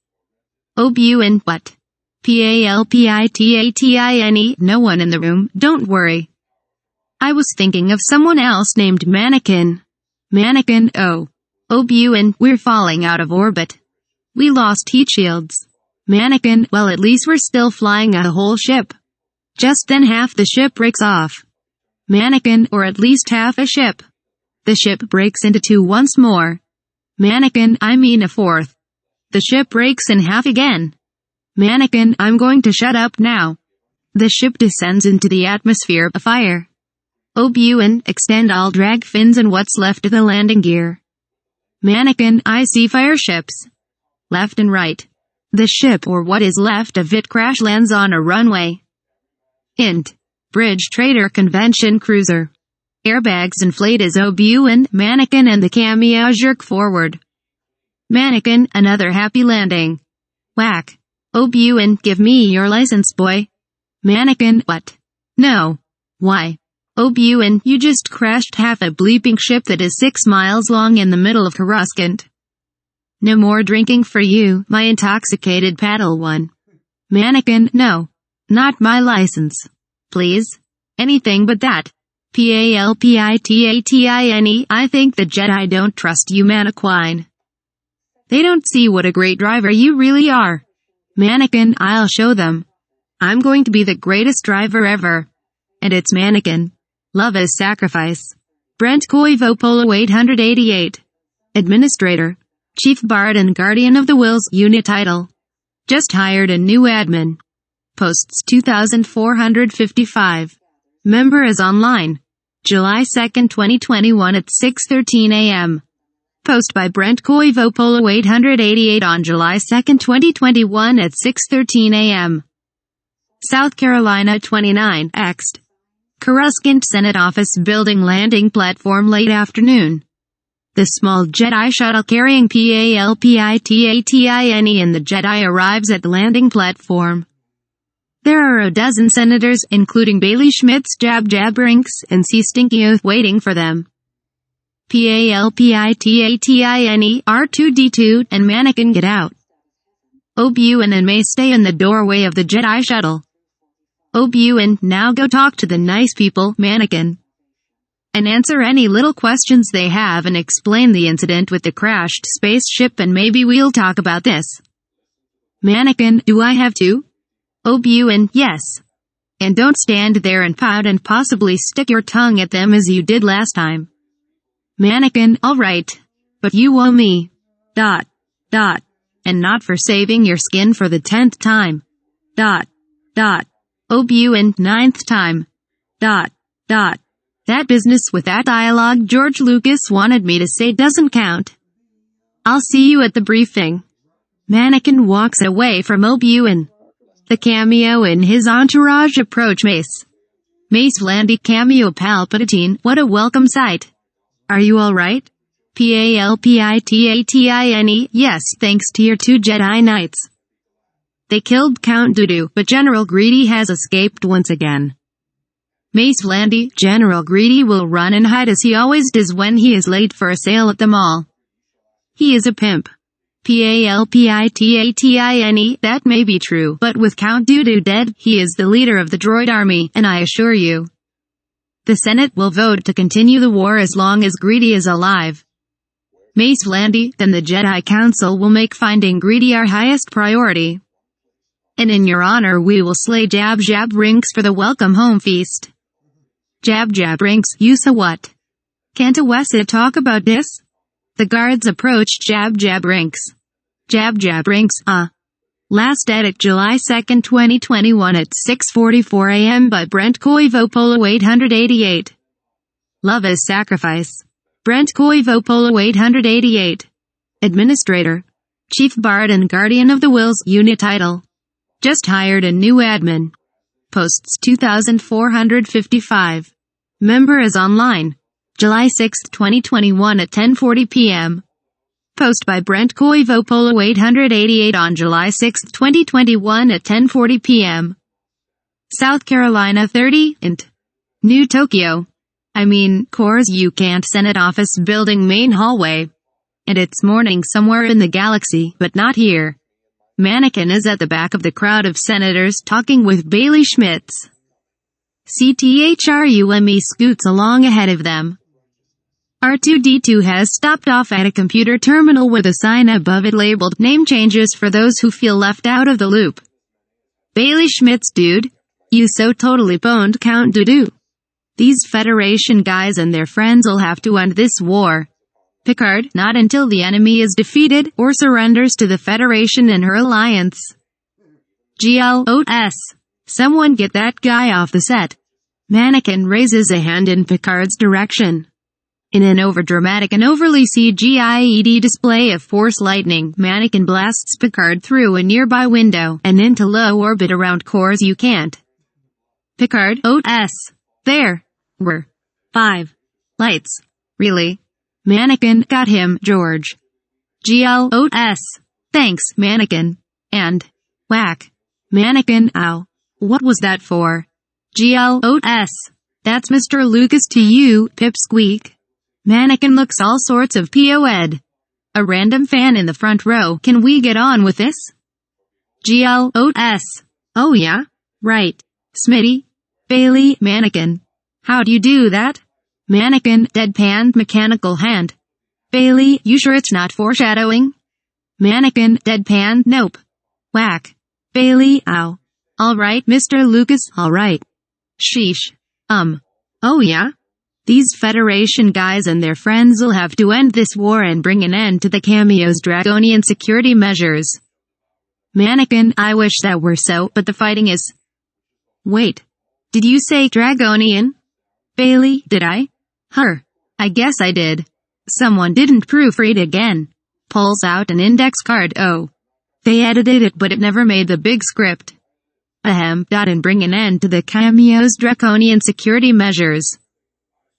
Obuin, what? Palpitatine, no one in the room, don't worry. I was thinking of someone else named Mannequin. Mannequin, oh. Obuin, we're falling out of orbit. We lost heat shields. Mannequin, well at least we're still flying a whole ship. Just then half the ship breaks off. Mannequin, or at least half a ship. The ship breaks into 2 once more. Mannequin, I mean a fourth. The ship breaks in half again. Mannequin, I'm going to shut up now. The ship descends into the atmosphere, afire. Obuin, extend all drag fins and what's left of the landing gear. Mannequin, I see fire ships. Left and right. The ship, or what is left of it, crash lands on a runway. Int. Bridge Trader Convention Cruiser. Airbags inflate as Obuin, Mannequin and the cameo jerk forward. Mannequin, another happy landing. Whack. Obuin, give me your license, boy. Mannequin, what? No. Why? Obuin, you just crashed half a bleeping ship that is 6 miles long in the middle of Coruscant. No more drinking for you, my intoxicated Padawan. Mannequin, no. Not my license. Please. Anything but that. PALPITATINE, I think the Jedi don't trust you, Mannequin. They don't see what a great driver you really are. Mannequin, I'll show them. I'm going to be the greatest driver ever. And it's Mannequin. Love is sacrifice. Brent Koivo Polo 888. Administrator. Chief Bard and Guardian of the Wills Unit Title. Just hired a new admin. Posts 2,455. Member is online. July 2nd, 2021 at 6:13 a.m. Post by Brent Koivo Polo 888 on July 2nd, 2021 at 6:13 a.m. South Carolina 29, Ext. Coruscant Senate Office Building landing platform late afternoon. The small Jedi shuttle carrying PALPITATINE and the Jedi arrives at the landing platform. There are a dozen senators, including Bailey Schmitz, Jab Rinks, and C. Stinky Oath waiting for them. PALPITATINE, R2-D2, and Mannequin get out. Obi-Wan and May stay in the doorway of the Jedi shuttle. Obi-Wan, now go talk to the nice people, Mannequin. And answer any little questions they have and explain the incident with the crashed spaceship, and maybe we'll talk about this. Mannequin, do I have to? Obi-Wan, yes. And don't stand there and pout and possibly stick your tongue at them as you did last time. Mannequin, alright. But you owe me. ... And not for saving your skin for the 10th time. ... Obi-Wan, 9th time. ... That business with that dialogue George Lucas wanted me to say doesn't count. I'll see you at the briefing. Mannequin walks away from Obi-Wan. The cameo in his entourage approach Mace. Mace Landy cameo Palpatine, what a welcome sight. Are you alright? PALPITATINE, yes, thanks to your 2 Jedi Knights. They killed Count Dooku, but General Greedy has escaped once again. Mace Landy, General Greedy will run and hide as he always does when he is late for a sale at the mall. He is a pimp. PALPITATINE, that may be true, but with Count Dooku dead, he is the leader of the droid army, and I assure you, the Senate will vote to continue the war as long as Greedy is alive. Mace Landy, then the Jedi Council will make finding Greedy our highest priority. And in your honor we will slay Jab Rinks for the welcome home feast. Jab Rinks, you so what? Can't a Wessa talk about this? The guards approached Jab Rinks. Jab Rinks, Last edit July 2nd, 2021 at 6:44 a.m. by Brent Koivo Polo 888. Love is sacrifice. Brent Koivo Polo 888. Administrator. Chief Bard and Guardian of the Wills Unit Title. Just hired a new admin. Posts 2,455. Member is online. July 6th, 2021 at 10:40 p.m. Post by Brent Koivo Polo 888 on July 6th, 2021 at 10:40 p.m. South Carolina 30, int. New Tokyo. Course you can't Senate Office Building main hallway. And it's morning somewhere in the galaxy, but not here. Mannequin is at the back of the crowd of senators talking with Bailey Schmitz. CTHRUME scoots along ahead of them. R2-D2 has stopped off at a computer terminal with a sign above it labeled name changes for those who feel left out of the loop. Bailey Schmitz, dude. You so totally boned Count Dooku. These Federation guys and their friends will have to end this war. Picard, not until the enemy is defeated, or surrenders to the Federation and her alliance. ROTS. Someone get that guy off the set. Mannequin raises a hand in Picard's direction. In an overdramatic and overly CGI-ed display of force lightning, Mannequin blasts Picard through a nearby window, and into low orbit around cores you can't. Picard, ROTS. There. Were. 5. Lights. Really? Mannequin, got him, George. ROTS. Thanks, Mannequin. And. Whack. Mannequin, ow. What was that for? ROTS. That's Mr. Lucas to you, Pipsqueak. Mannequin looks all sorts of PO'd. A random fan in the front row, can we get on with this? GLOS. Oh yeah? Right. Smitty. Bailey, mannequin. How'd you do that? Mannequin, deadpan, mechanical hand. Bailey, you sure it's not foreshadowing? Mannequin, deadpan, nope. Whack. Bailey, ow. Alright, Mr. Lucas, alright. Sheesh. Oh yeah? These Federation guys and their friends will have to end this war and bring an end to the Cameo's draconian security measures. Mannequin, I wish that were so, but the fighting is... Wait. Did you say draconian? Bailey, did I? I guess I did. Someone didn't proofread again. Pulls out an index card. Oh. They edited it but it never made the big script. And bring an end to the Cameo's draconian security measures.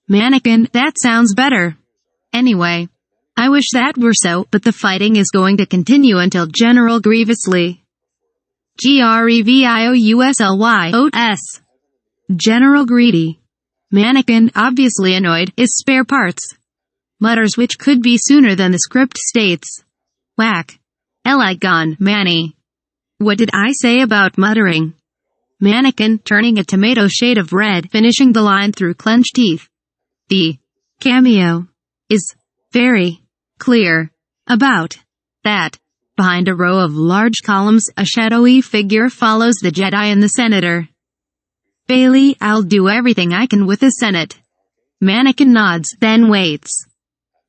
Mannequin, that sounds better. Anyway. I wish that were so, but the fighting is going to continue until General Grievously. GREVIOUSLY-OS. General Greedy. Mannequin, obviously annoyed, is spare parts. Mutters which could be sooner than the script states. Whack. Eligon, Manny. What did I say about muttering? Mannequin, turning a tomato shade of red, finishing the line through clenched teeth. The cameo is very clear about that. Behind a row of large columns, a shadowy figure follows the Jedi and the Senator. Bailey, I'll do everything I can with the Senate. Mannequin nods, then waits.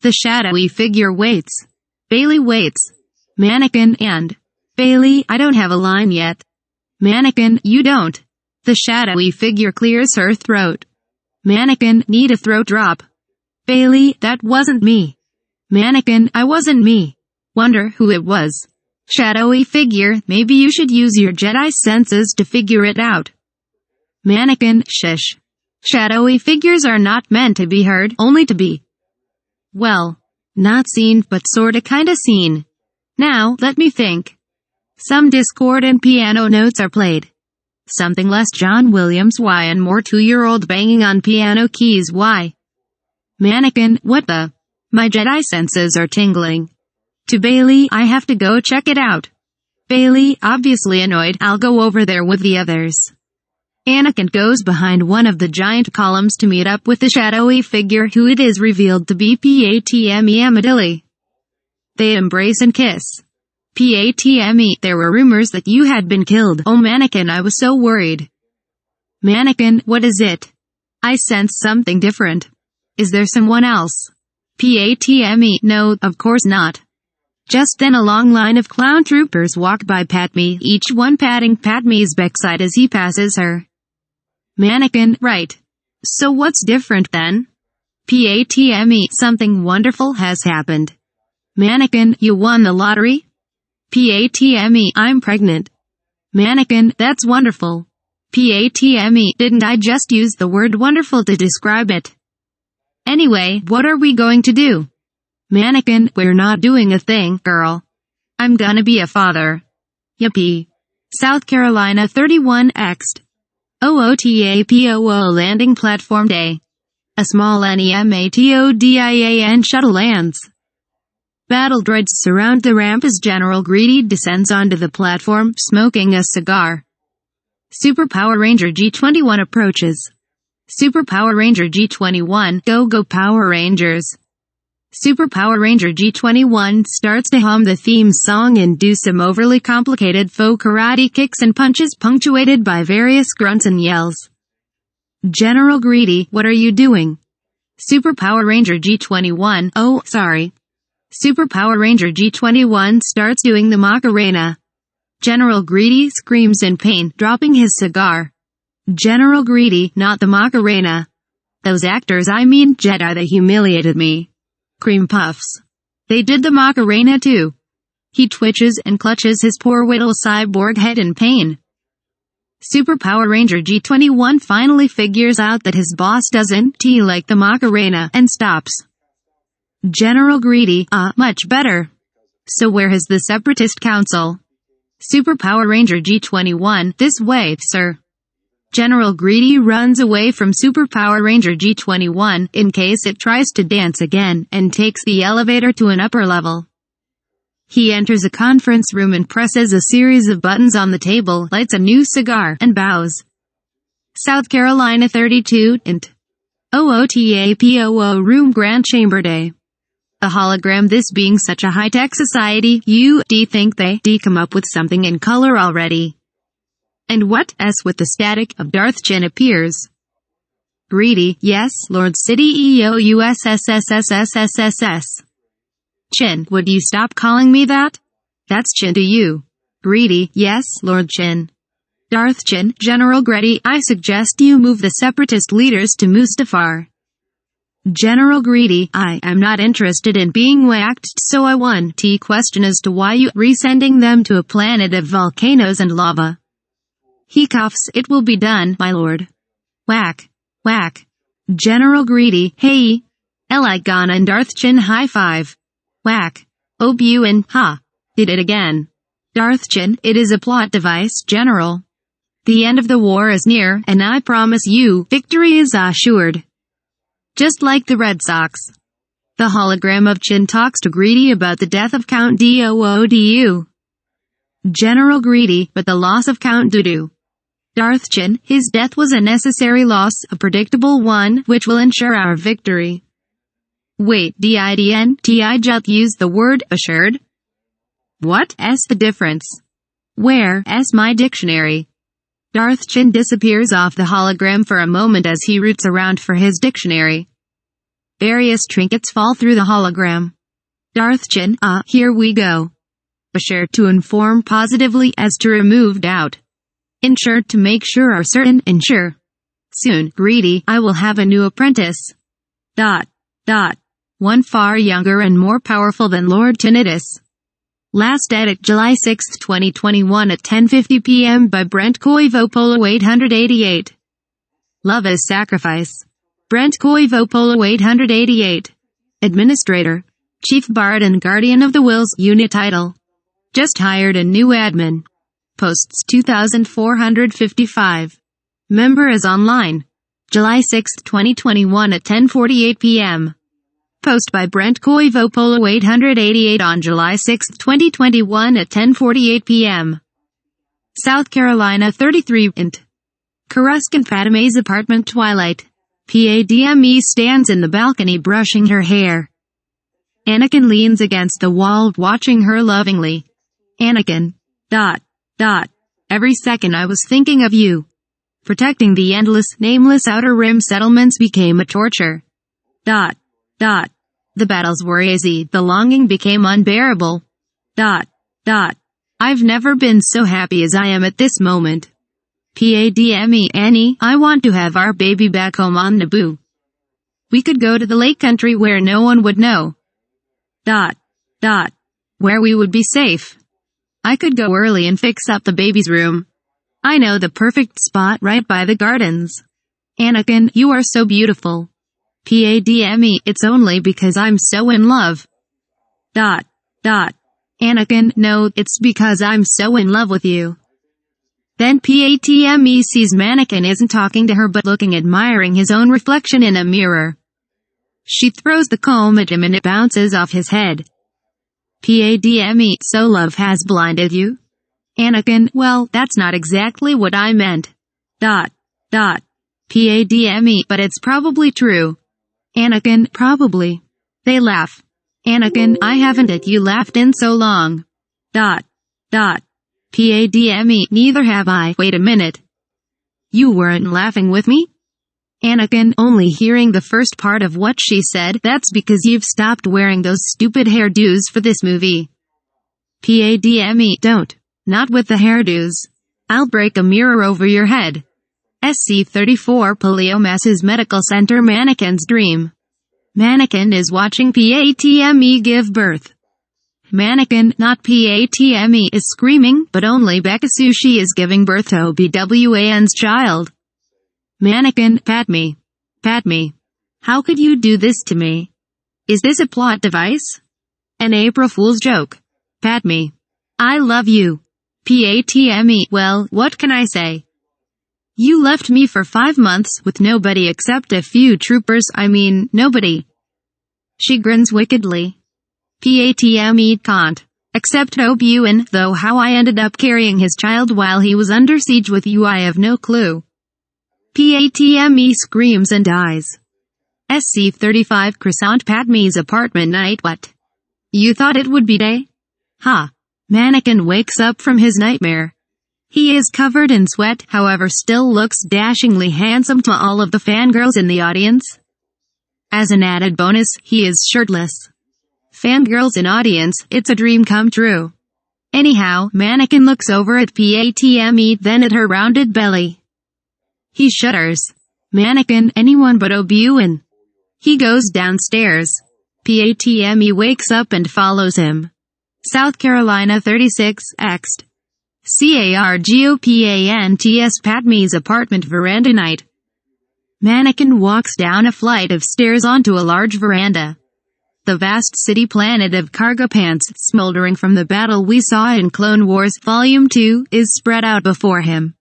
The shadowy figure waits. Bailey waits. Mannequin and Bailey, I don't have a line yet. Mannequin, you don't. The shadowy figure clears her throat. Mannequin, need a throat drop. Bailey, that wasn't me. Mannequin, I wasn't me. Wonder who it was. Shadowy figure, maybe you should use your Jedi senses to figure it out. Mannequin, shush. Shadowy figures are not meant to be heard, only to be. Well, not seen, but sorta kinda seen. Now, let me think. Some discordant piano notes are played. Something less John Williams why and more 2-year-old banging on piano keys why. Mannequin, what the? My Jedi senses are tingling. To Bailey, I have to go check it out. Bailey, obviously annoyed, I'll go over there with the others. Anakin goes behind one of the giant columns to meet up with the shadowy figure who it is revealed to be Patme Amidala. They embrace and kiss. Patme, there were rumors that you had been killed. Oh Mannequin, I was so worried. Mannequin, what is it? I sense something different. Is there someone else? Patme, no, of course not. Just then a long line of clown troopers walk by Padme, each one patting Padme's backside as he passes her. Mannequin, right. So what's different then? Patme, something wonderful has happened. Mannequin, you won the lottery? Patme, I'm pregnant. Mannequin, that's wonderful. Patme, didn't I just use the word wonderful to describe it? Anyway, what are we going to do? Mannequin, we're not doing a thing, girl. I'm gonna be a father. Yippee. South Carolina 31 X'd. OOTAPOO landing platform day. A small NEMATODIAN shuttle lands. Battle droids surround the ramp as General Greedy descends onto the platform, smoking a cigar. Super Power Ranger G21 approaches. Super Power Ranger G21, go Power Rangers. Super Power Ranger G21 starts to hum the theme song and do some overly complicated faux karate kicks and punches punctuated by various grunts and yells. General Greedy, what are you doing? Super Power Ranger G21, oh, sorry. Super Power Ranger G21 starts doing the Macarena. General Greedy screams in pain, dropping his cigar. General Greedy, not the Macarena. Those actors, I mean Jedi, they humiliated me. Cream puffs. They did the Macarena too. He twitches and clutches his poor little cyborg head in pain. Super Power Ranger G21 finally figures out that his boss doesn't like the Macarena and stops. General Greedy, much better. So where is the Separatist Council? Super Power Ranger G21, this way, sir. General Greedy runs away from Super Power Ranger G21 in case it tries to dance again and takes the elevator to an upper level. He enters a conference room and presses a series of buttons on the table, lights a new cigar, and bows. South Carolina 32, int. OOTAPOO Room Grand Chamber Day. A hologram. This being such a high-tech society, do you think they come up with something in color already? And what with the static of Darth Chin appears. Greedy, yes, Lord City EOUSSSSSSSS. Chin, would you stop calling me that? That's Chin to you. Greedy, yes, Lord Chin. Darth Chin, General Greedy, I suggest you move the separatist leaders to Mustafar. General Greedy, I am not interested in being whacked, so I want to question as to why you resending them to a planet of volcanoes and lava. He coughs, it will be done, my lord. Whack. Whack. General Greedy, hey. Eli Ghana and Darth Chin high five. Whack. Obuin, ha. Did it again. Darth Chin, it is a plot device, General. The end of the war is near, and I promise you, victory is assured. Just like the Red Sox. The hologram of Chin talks to Greedy about the death of Count Doodu. General Greedy, but the loss of Count Doodu. Darth Chin, his death was a necessary loss, a predictable one, which will ensure our victory. Wait, I just used the word assured? What's the difference? Where's my dictionary? Darth Chin disappears off the hologram for a moment as he roots around for his dictionary. Various trinkets fall through the hologram. Darth Chin, here we go. Assure to inform positively as to remove doubt. Ensure to make sure are certain, ensure. Soon, Greedy, I will have a new apprentice. One far younger and more powerful than Lord Tinnitus. Last edit July 6, 2021 at 10:50 p.m. by Brent Koivopolo 888. Love is Sacrifice. Brent Koivopolo 888. Administrator. Chief Bard and Guardian of the Wills Unit Title. Just hired a new admin. Posts 2,455. Member is online. July 6, 2021 at 10:48 p.m. Post by Brent Koivopolo 888 on July 6, 2021 at 10:48 p.m. South Carolina 33, int. Coruscant Padme's apartment twilight. Padme stands in the balcony brushing her hair. Anakin leans against the wall watching her lovingly. Anakin. Every second I was thinking of you. Protecting the endless, nameless Outer Rim settlements became a torture. The battles were easy, the longing became unbearable. I've never been so happy as I am at this moment. Padme, Annie, I want to have our baby back home on Naboo. We could go to the lake country where no one would know. Where we would be safe. I could go early and fix up the baby's room. I know the perfect spot right by the gardens. Anakin, you are so beautiful. Padme, it's only because I'm so in love. Anakin, no, it's because I'm so in love with you. Then Padme sees Mannequin isn't talking to her but admiring his own reflection in a mirror. She throws the comb at him and it bounces off his head. Padme, so love has blinded you? Anakin, well, that's not exactly what I meant. Padme, but it's probably true. Anakin, probably. They laugh. Anakin, I haven't you laughed in so long. Padme, neither have I. Wait a minute. You weren't laughing with me? Anakin, only hearing the first part of what she said, that's because you've stopped wearing those stupid hairdos for this movie. Padme, don't. Not with the hairdos. I'll break a mirror over your head. SC-34 Paleomasses Medical Center. Mannequin's dream. Mannequin is watching Padme give birth. Mannequin, not Padme, is screaming, but only Bekasushi is giving birth to OBWAN's child. Mannequin, Padme. How could you do this to me? Is this a plot device? An April Fool's joke? Padme. I love you. Padme, well, what can I say? You left me for 5 months with nobody except a few troopers, nobody. She grins wickedly. Padme can't. Except Obuin, though how I ended up carrying his child while he was under siege with you I have no clue. Patme screams and dies. SC-35 Croissant Padme's apartment night. What? You thought it would be day? Ha. Mannequin wakes up from his nightmare. He is covered in sweat, however still looks dashingly handsome to all of the fangirls in the audience. As an added bonus, he is shirtless. Fangirls in audience, it's a dream come true. Anyhow, Mannequin looks over at Patme, then at her rounded belly. He shudders. Mannequin, anyone but Obuin. He goes downstairs. Patme wakes up and follows him. South Carolina 36, Ext. CARGOPANTS Padme's apartment veranda night. Mannequin walks down a flight of stairs onto a large veranda. The vast city planet of cargo pants, smoldering from the battle we saw in Clone Wars Volume 2, is spread out before him.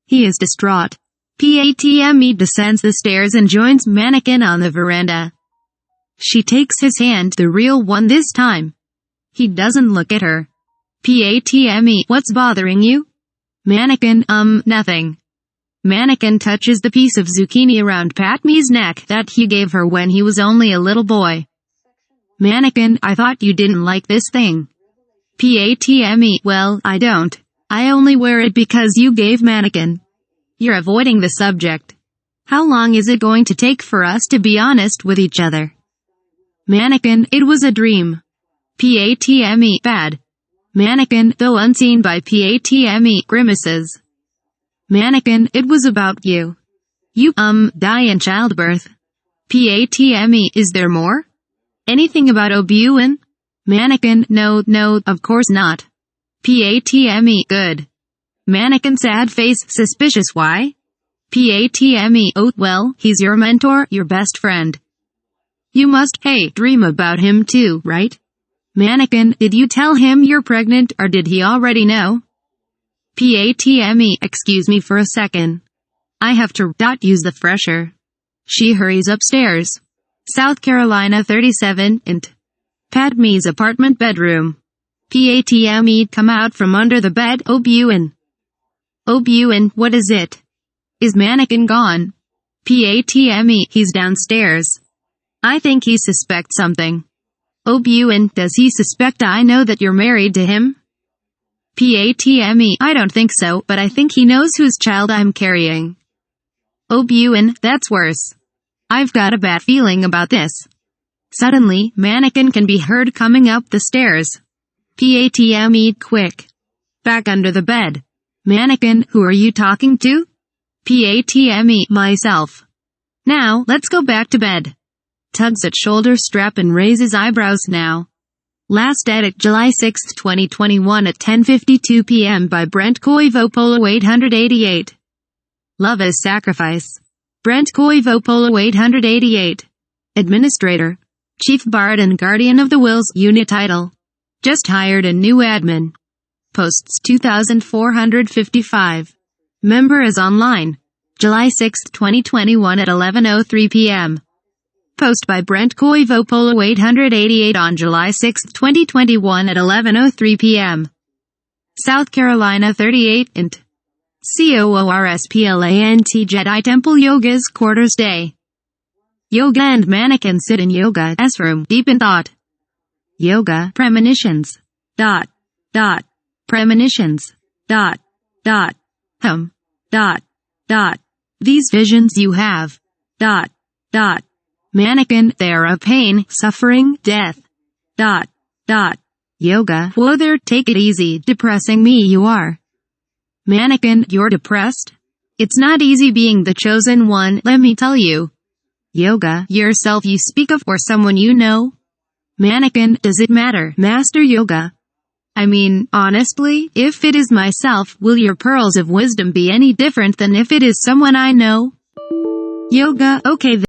He is distraught. Patme descends the stairs and joins Mannequin on the veranda. She takes his hand, the real one this time. He doesn't look at her. Patme, what's bothering you? Mannequin, nothing. Mannequin touches the piece of zucchini around Padme's neck that he gave her when he was only a little boy. Mannequin, I thought you didn't like this thing. Patme, well, I don't. I only wear it because you gave Mannequin. You're avoiding the subject. How long is it going to take for us to be honest with each other? Mannequin, it was a dream. Patme, bad. Mannequin, though unseen by Patme, grimaces. Mannequin, it was about you. You, die in childbirth. Patme, is there more? Anything about Obuin? Mannequin, no, of course not. Patme, good. Mannequin, sad face, suspicious, why? Patme, oh, well, he's your mentor, your best friend. You must, hey, dream about him too, right? Mannequin, did you tell him you're pregnant, or did he already know? Patme, excuse me for a second. I have to, use the fresher. She hurries upstairs. South Carolina 37, int. Padme's apartment bedroom. Patme, come out from under the bed, Obuin. Obuin, what is it? Is Mannequin gone? Patme, he's downstairs. I think he suspects something. Obuin, does he suspect I know that you're married to him? Patme, I don't think so, but I think he knows whose child I'm carrying. Obuin, that's worse. I've got a bad feeling about this. Suddenly, Mannequin can be heard coming up the stairs. Patme, quick. Back under the bed. Mannequin, who are you talking to? Patme, myself. Now, let's go back to bed. Tugs at shoulder strap and raises eyebrows now. Last edit July 6, 2021 at 10:52 p.m. by Brent Koivopolo 888. Love as Sacrifice. Brent Koivopolo 888. Administrator. Chief Bard and Guardian of the Wills, Unit Title. Just hired a new admin. Posts 2,455. Member is online. July 6, 2021 at 11:03 p.m. Post by Brent Koivopolo 888 on July 6, 2021 at 11:03 p.m. South Carolina 38, int. COORSPLANT Jedi Temple Yoga's Quarters Day. Yoga and Mannequin sit in Yoga's room, deep in thought. Yoga, premonitions. Premonitions. These visions you have. Mannequin, they are of pain, suffering, death. Yoga, whoa there, take it easy, depressing me you are. Mannequin, you're depressed? It's not easy being the chosen one, let me tell you. Yoga, yourself you speak of, or someone you know? Mannequin, does it matter, Master Yoga? I mean, honestly, if it is myself, will your pearls of wisdom be any different than if it is someone I know? Yoga, okay then.